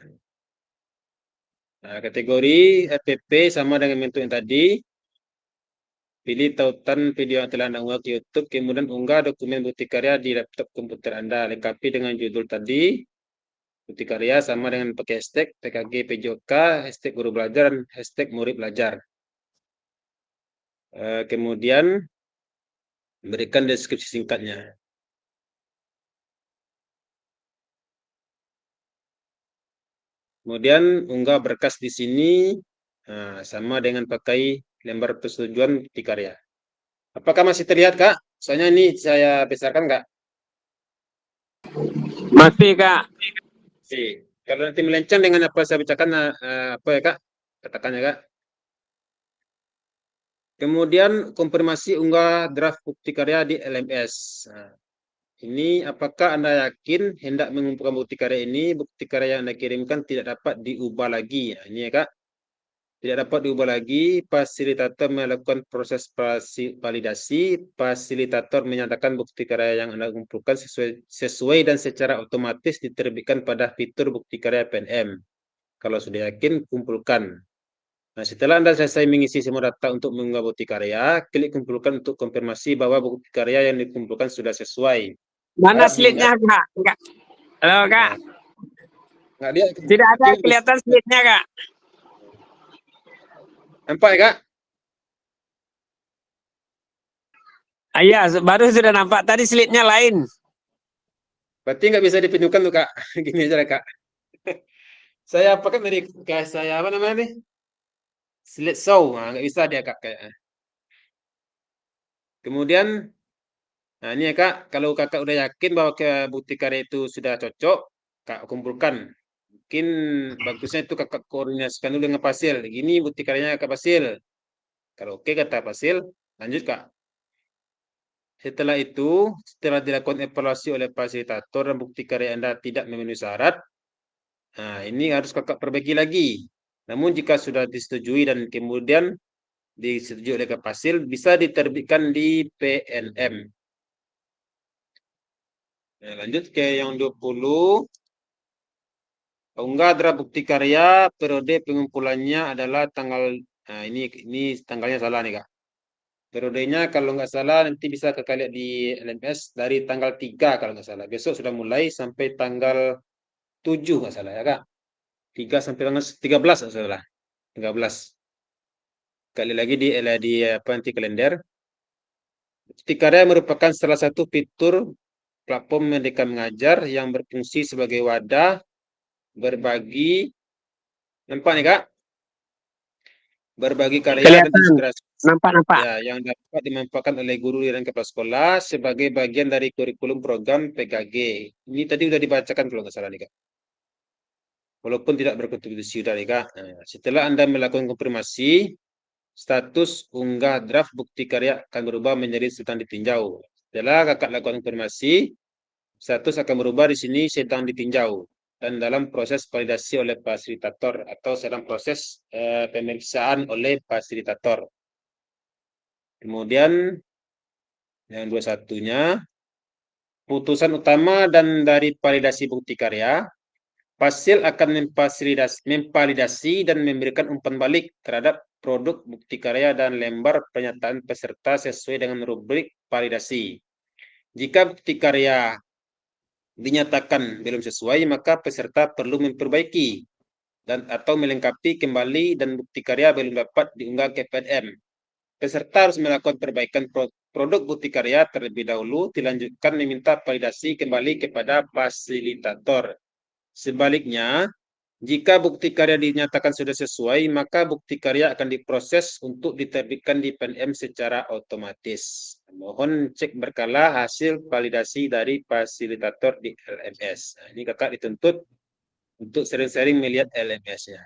Nah, kategori FPP sama dengan bentuk yang tadi. Pilih tautan video yang telah Anda unggah ke YouTube, kemudian unggah dokumen bukti karya di laptop komputer Anda. Lengkapi dengan judul tadi. Bukti karya sama dengan pakai hashtag PKG PJOK, hashtag guru belajar, dan hashtag murid belajar. Kemudian berikan deskripsi singkatnya. Kemudian unggah berkas di sini sama dengan pakai lembar persetujuan bukti karya. Apakah masih terlihat Kak? Soalnya ini saya besarkan Kak. Masih Kak. Kalau nanti melenceng dengan apa saya bacakan apa ya Kak? Katakan ya Kak. Kemudian konfirmasi unggah draft bukti karya di LMS. Nah, ini apakah Anda yakin hendak mengumpulkan bukti karya ini, bukti karya yang Anda kirimkan tidak dapat diubah lagi. Nah, ini ya Kak. Tidak dapat diubah lagi, fasilitator melakukan proses validasi, fasilitator menyatakan bukti karya yang Anda kumpulkan sesuai dan secara otomatis diterbitkan pada fitur bukti karya PNM. Kalau sudah yakin, kumpulkan. Nah, setelah Anda selesai mengisi semua data untuk mengunggah bukti karya, klik kumpulkan untuk konfirmasi bahwa bukti karya yang dikumpulkan sudah sesuai. Mana slide-nya Kak? Enggak. Halo Kak. Nggak lihat. Tidak ada kelihatan slide-nya Kak. Nampak ya Kak? Iya, baru sudah nampak. Tadi slide-nya lain. Berarti nggak bisa dipinjamkan tuh Kak. Gini aja Kak. Saya pakai dari saya apa namanya nih? Slide show, nggak bisa dia Kak kayaknya. Kemudian, nah ini ya Kak, kalau Kakak udah yakin bahwa bukti karya itu sudah cocok, Kak kumpulkan. Mungkin bagusnya itu Kakak koordinasikan dulu dengan Fasil. Gini bukti karyanya Kak Fasil. Kalau oke kata Fasil, lanjut Kak. Setelah itu, setelah dilakukan evaluasi oleh fasilitator dan bukti karya Anda tidak memenuhi syarat, nah ini harus Kakak perbaiki lagi. Namun jika sudah disetujui dan kemudian disetujui oleh Kak Fasil, bisa diterbitkan di PNM. Nah, lanjut ke yang 20. Unggah draft bukti karya, periode pengumpulannya adalah tanggal, nah ini tanggalnya salah nih Kak. Periodenya kalau nggak salah nanti bisa Kakak lihat di LMS dari tanggal 3 kalau nggak salah. Besok sudah mulai sampai tanggal 7 nggak salah ya Kak. 3 sampai tanggal 13 nggak salah. 13. Kali lagi di apa nanti kalender. Bukti karya merupakan salah satu fitur platform Merdeka Mengajar yang berfungsi sebagai wadah berbagi, nampak nih Kak? Berbagi karya dan Kelihatan. inspirasi Nampak. ya, yang dapat dimanfaatkan oleh guru dan kepala sekolah sebagai bagian dari kurikulum program PKG. Ini tadi sudah dibacakan kalau nggak salah nih Kak. Walaupun tidak berkontribusi dari Kak. Nah, setelah Anda melakukan konfirmasi, status unggah draft bukti karya akan berubah menjadi sedang ditinjau. Setelah Kakak lakukan konfirmasi, status akan berubah di sini sedang ditinjau dan dalam proses validasi oleh fasilitator atau sedang proses pemeriksaan oleh fasilitator. Kemudian yang 21-nya, putusan utama dan dari validasi bukti karya, Fasil akan memvalidasi dan memberikan umpan balik terhadap produk bukti karya dan lembar pernyataan peserta sesuai dengan rubrik validasi. Jika bukti karya dinyatakan belum sesuai, maka peserta perlu memperbaiki dan atau melengkapi kembali dan bukti karya belum dapat diunggah ke PNM. Peserta harus melakukan perbaikan produk bukti karya terlebih dahulu, dilanjutkan meminta validasi kembali kepada fasilitator. Sebaliknya, jika bukti karya dinyatakan sudah sesuai, maka bukti karya akan diproses untuk diterbitkan di PNM secara otomatis. Mohon cek berkala hasil validasi dari fasilitator di LMS. Nah, ini kakak dituntut untuk sering-sering melihat LMS-nya.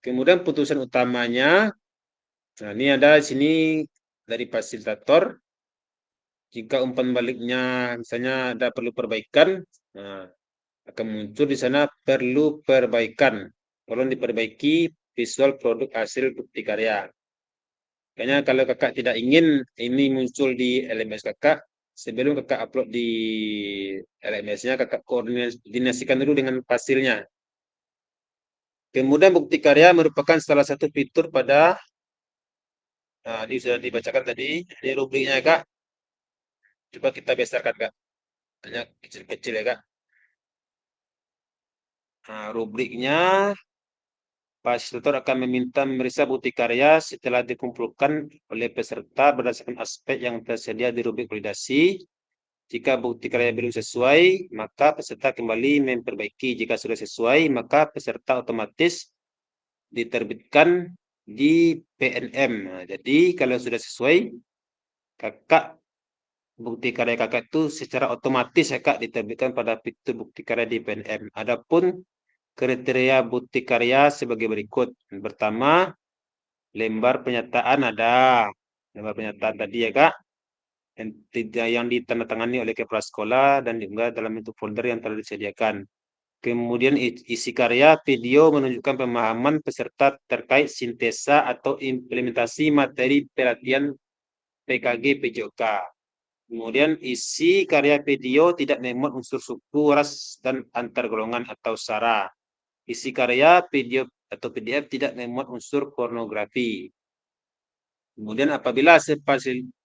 Kemudian putusan utamanya, nah ini ada di sini dari fasilitator. Jika umpan baliknya misalnya ada perlu perbaikan, nah, akan muncul di sana perlu perbaikan. Tolong diperbaiki visual produk hasil bukti karya. Kayaknya kalau kakak tidak ingin ini muncul di LMS kakak, sebelum kakak upload di LMS-nya, kakak koordinasikan dulu dengan hasilnya. Kemudian bukti karya merupakan salah satu fitur pada, nah ini sudah dibacakan tadi, di rubriknya kak. Coba kita besarkan kak, hanya kecil-kecil ya kak. Nah, rubriknya, fasilitator akan meminta memeriksa bukti karya setelah dikumpulkan oleh peserta berdasarkan aspek yang tersedia di rubrik validasi. Jika bukti karya belum sesuai, maka peserta kembali memperbaiki. Jika sudah sesuai, maka peserta otomatis diterbitkan di PNM. Nah, jadi kalau sudah sesuai, kakak bukti karya kakak itu secara otomatis kakak diterbitkan pada fitur bukti karya di PNM. Adapun kriteria bukti karya sebagai berikut. Yang pertama, lembar pernyataan ada. Lembar pernyataan tadi ya kak, yang ditandatangani oleh kepala sekolah dan diunggah dalam bentuk folder yang telah disediakan. Kemudian isi karya video menunjukkan pemahaman peserta terkait sintesa atau implementasi materi pelatihan PKG PJOK. Kemudian isi karya video tidak memuat unsur suku, ras, dan antar golongan atau SARA. Isi karya video atau PDF tidak memuat unsur pornografi. Kemudian apabila hasil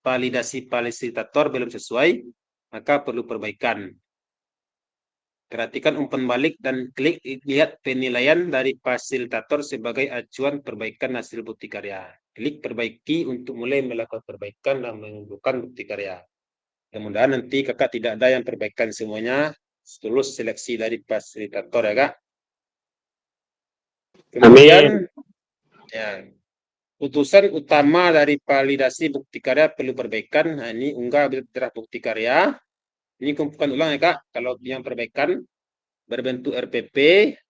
validasi fasilitator belum sesuai, maka perlu perbaikan. Perhatikan umpan balik dan klik lihat penilaian dari fasilitator sebagai acuan perbaikan hasil bukti karya. Klik perbaiki untuk mulai melakukan perbaikan dan mengumpulkan bukti karya. Mudah-mudahan nanti kakak tidak ada yang perbaikan semuanya, lulus seleksi dari fasilitator ya kak. Kemudian, ya, putusan utama dari validasi bukti karya perlu perbaikan. Nah, ini unggah draft bukti karya. Ini kumpulkan ulang ya kak. Kalau yang perbaikan berbentuk RPP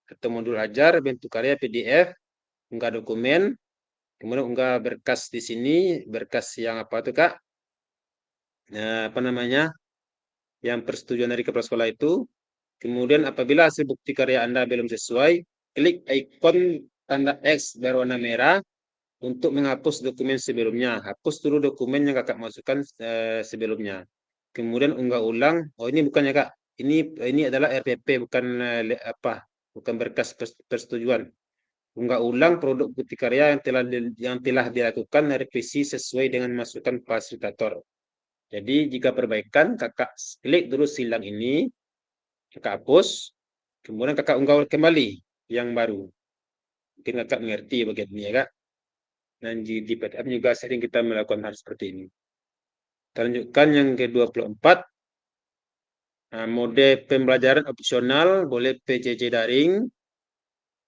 atau modul ajar, bentuk karya PDF, unggah dokumen, kemudian unggah berkas di sini, berkas yang apa tuh kak? Nah, apa namanya? Yang persetujuan dari kepala sekolah itu. Kemudian apabila hasil bukti karya Anda belum sesuai, klik ikon tanda X berwarna merah untuk menghapus dokumen sebelumnya. Hapus dulu dokumen yang kakak masukkan sebelumnya. Kemudian unggah ulang. Oh ini bukannya kak. Ini adalah RPP bukan bukan berkas persetujuan. Unggah ulang produk bukti karya yang telah dilakukan revisi sesuai dengan masukan fasilitator. Jadi jika perbaikan kakak klik dulu silang ini, kakak hapus, kemudian kakak unggah kembali yang baru. Mungkin kakak mengerti bagian ini ya kak. Dan di PTM juga sering kita melakukan hal seperti ini. Kita lanjutkan yang ke-24. Mode pembelajaran opsional boleh PJJ daring.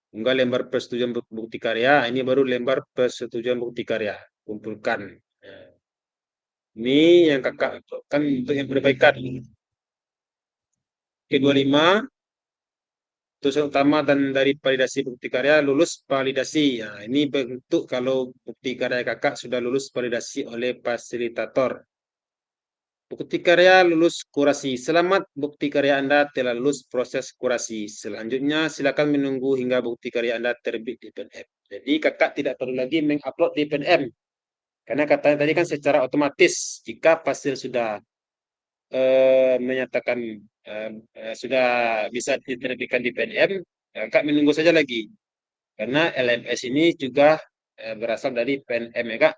Unggah lembar persetujuan bukti karya. Ini baru lembar persetujuan bukti karya. Kumpulkan. Ini yang kakak kan untuk yang perbaikan. Ke-25 tujuan utama dan dari validasi bukti karya lulus validasi. Nah, ini bentuk kalau bukti karya kakak sudah lulus validasi oleh fasilitator. Bukti karya lulus kurasi. Selamat, bukti karya Anda telah lulus proses kurasi. Selanjutnya silakan menunggu hingga bukti karya Anda terbit di PNM. Jadi kakak tidak perlu lagi mengupload di PNM. Karena katanya tadi kan secara otomatis jika pasien sudah menyatakan sudah bisa diterbitkan di PNM, kakak menunggu saja lagi. Karena LMS ini juga berasal dari PNM ya kak.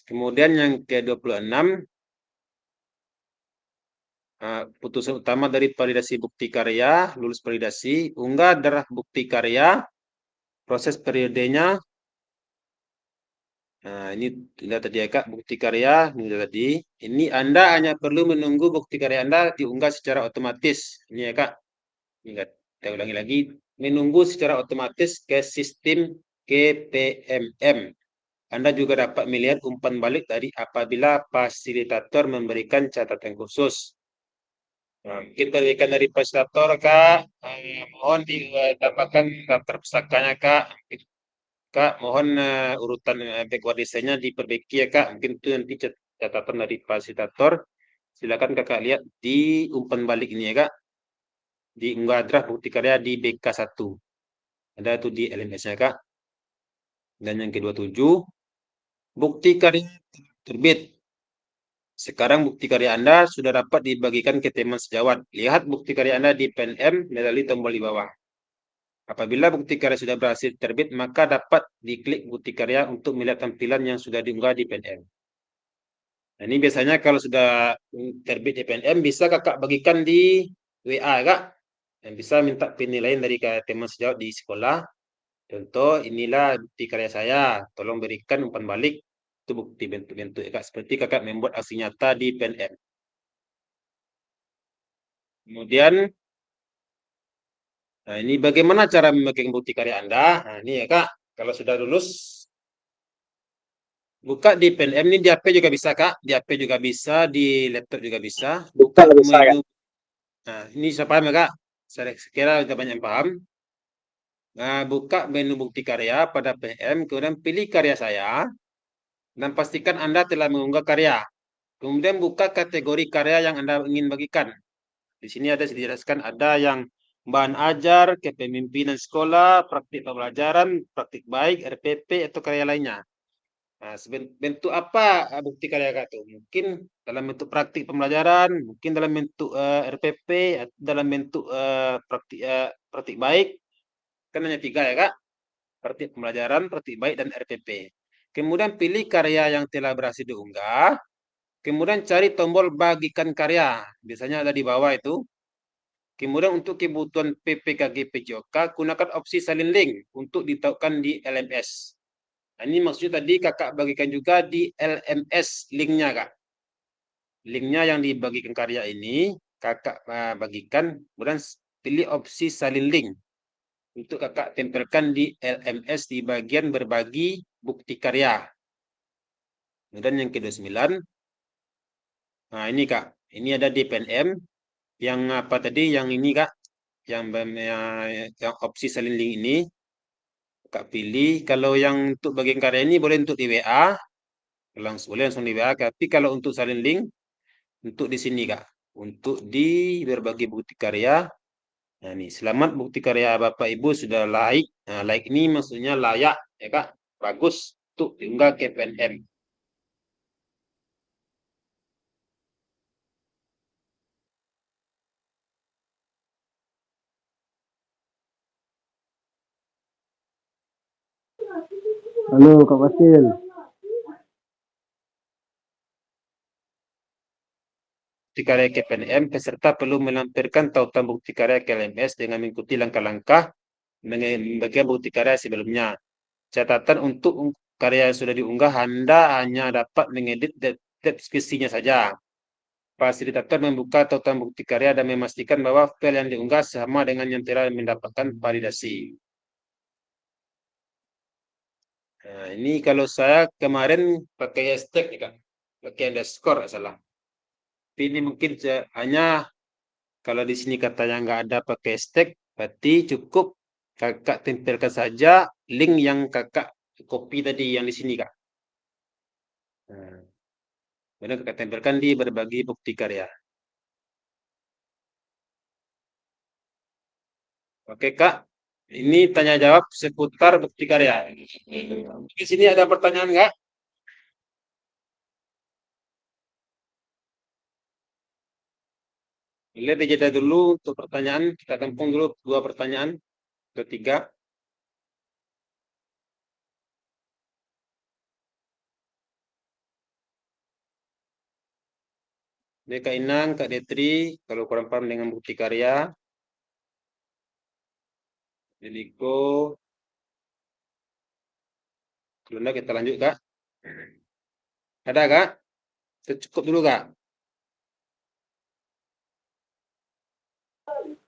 Kemudian yang ke-26, putusan utama dari validasi bukti karya, lulus validasi, unggah draft bukti karya, proses periodenya. Nah, ini sudah tadi ya kak, bukti karya, ini sudah tadi. Ini Anda hanya perlu menunggu bukti karya Anda diunggah secara otomatis. Ini ya kak, ingat, saya ulangi lagi, menunggu secara otomatis ke sistem KPMM. Anda juga dapat melihat umpan balik tadi apabila fasilitator memberikan catatan khusus. Nah, kita berikan dari fasilitator kak, mohon ditambahkan daftar pusakanya kak. Kak, mohon urutan backward design-nya diperbaiki ya kak. Mungkin itu nanti catatan dari fasilitator. Silakan kakak lihat di umpan balik ini ya kak. Di unggah draft bukti karya di BK1. Ada itu di LMS-nya kak. Dan yang ke-27, bukti karya terbit. Sekarang bukti karya Anda sudah dapat dibagikan ke teman sejawat. Lihat bukti karya Anda di PNM melalui tombol di bawah. Apabila bukti karya sudah berhasil terbit, maka dapat diklik bukti karya untuk melihat tampilan yang sudah diunggah di PNM. Nah, ini biasanya kalau sudah terbit di PNM, bisa kakak bagikan di WA kak. Yang bisa minta penilaian dari teman sejawat di sekolah. Contoh, inilah bukti karya saya. Tolong berikan umpan balik. Itu bukti bentuk-bentuk ya kak. Seperti kakak membuat aksi nyata di PNM. Kemudian, nah ini bagaimana cara memegang bukti karya Anda. Nah ini ya kak, kalau sudah lulus, buka di PNM ini di HP juga bisa kak. Di HP juga bisa, di laptop juga bisa. Buka menu. Nah ini saya paham ya kak. Saya kira sudah banyak yang paham. Nah, buka menu bukti karya pada PNM, kemudian pilih karya saya, dan pastikan Anda telah mengunggah karya. Kemudian buka kategori karya yang Anda ingin bagikan. Di sini ada dijelaskan ada yang bahan ajar, kepemimpinan sekolah, praktik pembelajaran, praktik baik, RPP, atau karya lainnya. Nah, bentuk apa bukti karya kak itu? Mungkin dalam bentuk praktik pembelajaran, mungkin dalam bentuk RPP, atau dalam bentuk praktik baik. Kan hanya 3 ya kak. Praktik pembelajaran, praktik baik, dan RPP. Kemudian pilih karya yang telah berhasil diunggah. Kemudian cari tombol bagikan karya. Biasanya ada di bawah itu. Kemudian untuk kebutuhan PPKG PJOK, gunakan opsi salin link untuk ditautkan di LMS. Nah, ini maksudnya tadi kakak bagikan juga di LMS linknya kak. Linknya yang dibagikan karya ini kakak bagikan, kemudian pilih opsi salin link untuk kakak tempelkan di LMS di bagian berbagi bukti karya. Kemudian yang ke-29, nah ini kak, ini ada di PNM. Yang apa tadi, yang ini kak, yang opsi salin link ini, kakak pilih. Kalau yang untuk bagian karya ini boleh untuk di WA, boleh langsung di WA. Tapi kalau untuk salin link, untuk di sini kak, untuk di berbagi bukti karya. Nah ini, selamat bukti karya Bapak Ibu sudah like. Nah, like ini maksudnya layak ya kak, bagus untuk diunggah ke PNM. Halo Kak Fasil. Bukti karya ke PNM, peserta perlu melampirkan tautan bukti karya ke LMS dengan mengikuti langkah-langkah bagian bukti karya sebelumnya. Catatan untuk karya yang sudah diunggah, Anda hanya dapat mengedit deskripsinya saja. Fasilitator membuka tautan bukti karya dan memastikan bahwa file yang diunggah sama dengan yang telah mendapatkan validasi. Nah, ini kalau saya kemarin pakai hashtag nih Kak, pakai underscore nggak salah. Tapi ini mungkin hanya kalau di sini katanya nggak ada pakai hashtag, berarti cukup kakak tempelkan saja link yang kakak copy tadi yang di sini Kak. Nah, kemudian kakak tempelkan di berbagi bukti karya. Oke Kak, ini tanya jawab seputar bukti karya. Di sini ada pertanyaan nggak? Lihat dijeda dulu untuk pertanyaan. Kita tampung dulu 2 pertanyaan atau 3. Ini Kak Inang, Kak Detri, kalau kurang paham dengan bukti karya. Deliko. Kalau enggak kita lanjut Kak. Ada Kak? Kita cukup dulu Kak.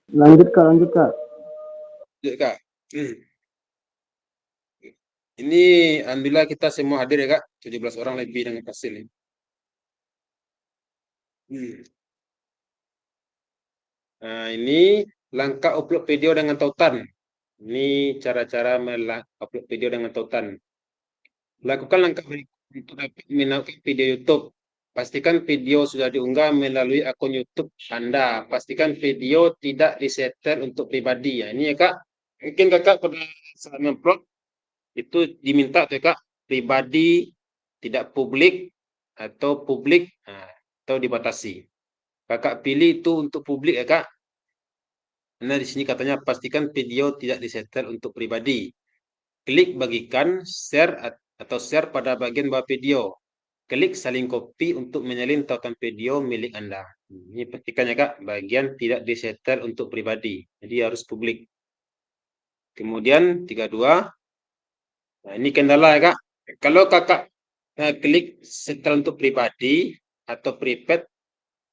Lanjut Kak, lanjut Kak. Lanjut Kak. Ini alhamdulillah kita semua hadir ya Kak. 17 orang lebih dengan hasil ini. Nah, ini langkah upload video dengan tautan. Ini cara-cara upload video dengan tautan. Lakukan langkah berikut untuk dapat menaikkan video YouTube. Pastikan video sudah diunggah melalui akun YouTube Anda. Pastikan video tidak disetel untuk pribadi. Ya, ini ya Kak. Mungkin Kakak pada saat upload itu diminta tuh Kak, pribadi, tidak publik, atau publik, atau dibatasi. Kakak pilih itu untuk publik ya Kak. Karena di sini katanya pastikan video tidak disetel untuk pribadi. Klik bagikan, share atau share pada bagian bawah video. Klik salin copy untuk menyalin tautan video milik Anda. Ini pastikan ya Kak, bagian tidak disetel untuk pribadi. Jadi harus publik. Kemudian 32. Nah, ini kendala ya Kak. Kalau Kakak klik setel untuk pribadi atau private,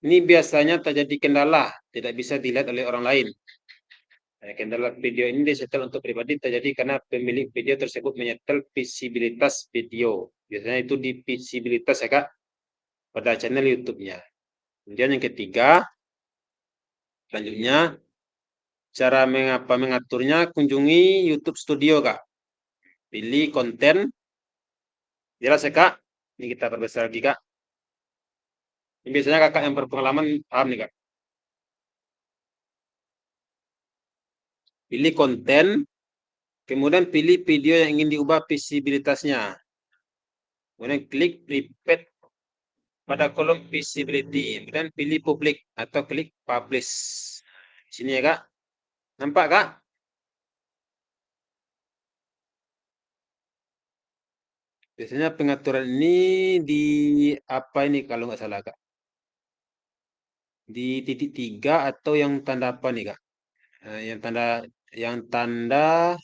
ini biasanya terjadi kendala, tidak bisa dilihat oleh orang lain. Nah, kendala video ini disetel untuk pribadi terjadi karena pemilik video tersebut menyetel visibilitas video. Biasanya itu di visibilitas ya Kak, pada channel YouTube-nya. Kemudian yang ketiga, selanjutnya, cara mengaturnya, kunjungi YouTube Studio Kak. Pilih konten. Jelas ya Kak? Ini kita perbesar lagi Kak. Ini biasanya Kakak yang berpengalaman paham nih Kak. Pilih konten, kemudian pilih video yang ingin diubah visibilitasnya. Kemudian klik repeat pada kolom visibility, kemudian pilih public atau klik publish. Sini ya Kak. Nampak Kak? Biasanya pengaturan ini di apa ini kalau nggak salah Kak? Di titik 3 atau yang tanda apa nih Kak? Yang tanda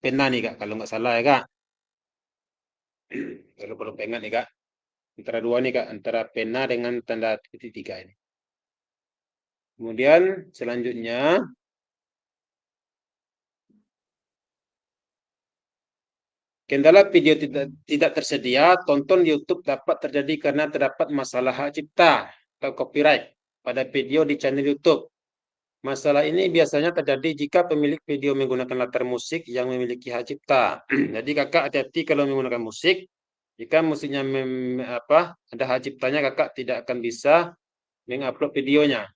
pena nih Kak, kalau nggak salah ya Kak. Kalau perlu pengen nih Kak. Antara 2 nih Kak, antara pena dengan tanda titik 3 ini. Kemudian selanjutnya kendala video tidak tersedia, tonton YouTube dapat terjadi karena terdapat masalah hak cipta atau copyright pada video di channel YouTube. Masalah ini biasanya terjadi jika pemilik video menggunakan latar musik yang memiliki hak cipta. Jadi Kakak hati-hati kalau menggunakan musik. Jika musiknya ada hak ciptanya, Kakak tidak akan bisa mengupload videonya.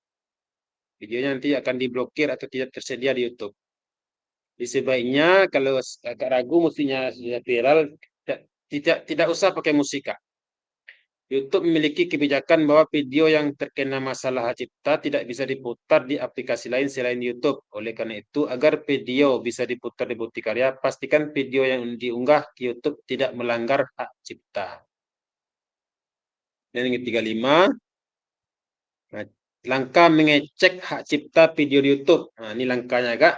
Videonya nanti akan diblokir atau tidak tersedia di YouTube. Jadi sebaiknya kalau agak ragu musiknya sudah viral, tidak usah pakai musik Kak. YouTube memiliki kebijakan bahwa video yang terkena masalah hak cipta tidak bisa diputar di aplikasi lain selain YouTube. Oleh karena itu, agar video bisa diputar di bukti karya, pastikan video yang diunggah ke YouTube tidak melanggar hak cipta. Dan yang ke-35, langkah mengecek hak cipta video di YouTube. Nah, ini langkahnya Kak.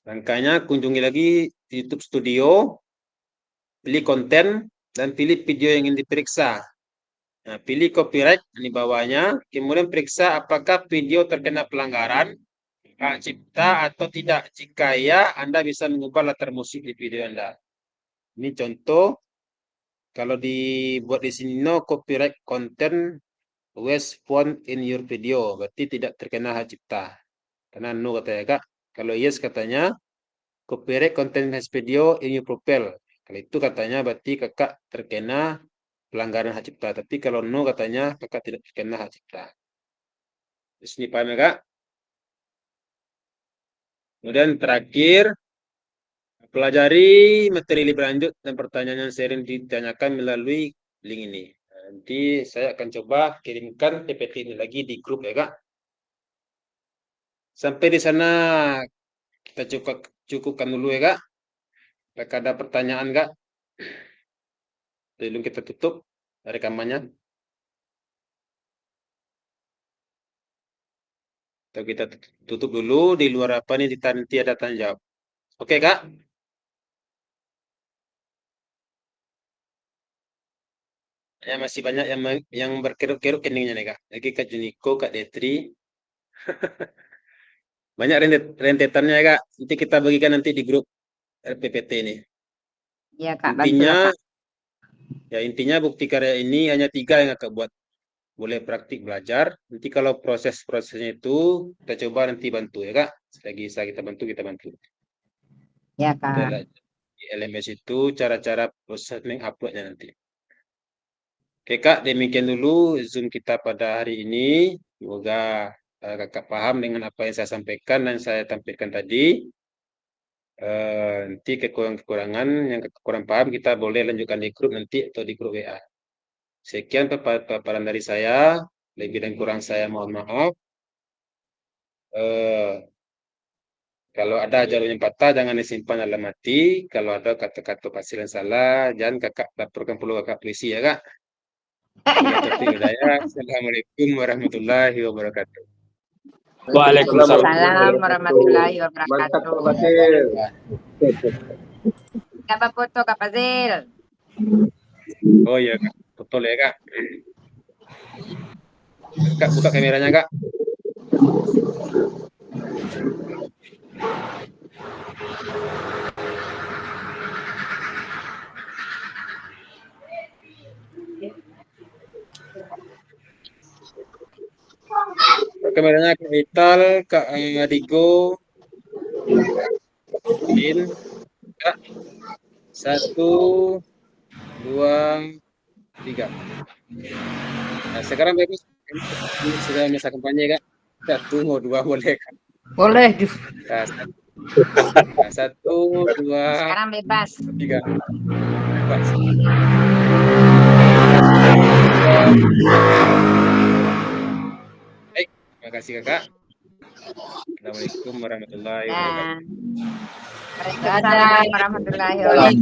Langkahnya kunjungi lagi YouTube Studio, pilih konten, dan pilih video yang ingin diperiksa. Nah, pilih copyright di bawahnya, kemudian periksa apakah video terkena pelanggaran hak cipta atau tidak. Jika ya, Anda bisa mengubah latar musik di video Anda. Ini contoh, kalau dibuat di sini no copyright content was found in your video, berarti tidak terkena hak cipta. Karena no katanya Kak. Kalau yes katanya copyright content has video in your profile. Kalau itu katanya berarti Kakak terkena pelanggaran hak cipta. Tapi kalau no katanya Kakak tidak terkena hak cipta. Di sini paham ya Kak? Kemudian terakhir, pelajari materi lebih lanjut dan pertanyaan yang sering ditanyakan melalui link ini. Nanti saya akan coba kirimkan PPT ini lagi di grup ya Kak. Sampai di sana kita cukupkan dulu ya Kak. Apakah ada pertanyaan Kak? Sebelum kita tutup rekamannya. Atau kita tutup dulu, di luar apa nih nanti ada tanya jawab. Oke Kak? Ya, masih banyak yang berkeruk-keruk keningnya nih Kak. Lagi Kak Juniko, Kak Detri. Banyak rentetannya ya Kak. Nanti kita bagikan nanti di grup RPPT ini. Iya Kak, bantu Intinya, Kak. ya intinya bukti karya ini hanya 3 yang Kakak buat. Boleh praktik belajar. Nanti kalau proses-prosesnya itu kita coba nanti bantu ya Kak. Selagi bisa kita bantu, kita bantu. Ya Kak. Adalah di LMS itu cara-cara proses uploadnya nanti. Oke Kak, demikian dulu Zoom kita pada hari ini. Semoga Kakak paham dengan apa yang saya sampaikan dan saya tampilkan tadi. Nanti kekurangan yang kurang paham kita boleh lanjutkan di grup nanti atau di grup WA. Sekian paparan dari saya. Lebih dan kurang saya mohon maaf. Kalau ada jalur yang patah jangan disimpan dalam hati. Kalau ada kata-kata fasil yang salah, jangan Kakak laporkan perlu Kakak polisi ya Kak. Assalamualaikum warahmatullahi wabarakatuh. Waalaikumsalam. Waalaikumsalam warahmatullahi Mantap wabarakatuh. Kak Basil. Dapat foto Kak Fazil. Oh iya Kak, betul ya Kak. Kak buka kameranya Kak. Kameranya Kak Vital, Kak Adigo, Kak. 1, 2, 3. Nah, sekarang bebas sudah masa kampanye Kak. 1 mau 2 boleh Kak. Boleh. Nah, 1, 2, Sekarang bebas. 3. Bebas. Baik, terima kasih Kakak. Assalamualaikum warahmatullahi wabarakatuh. Waalaikumsalam warahmatullahi wabarakatuh.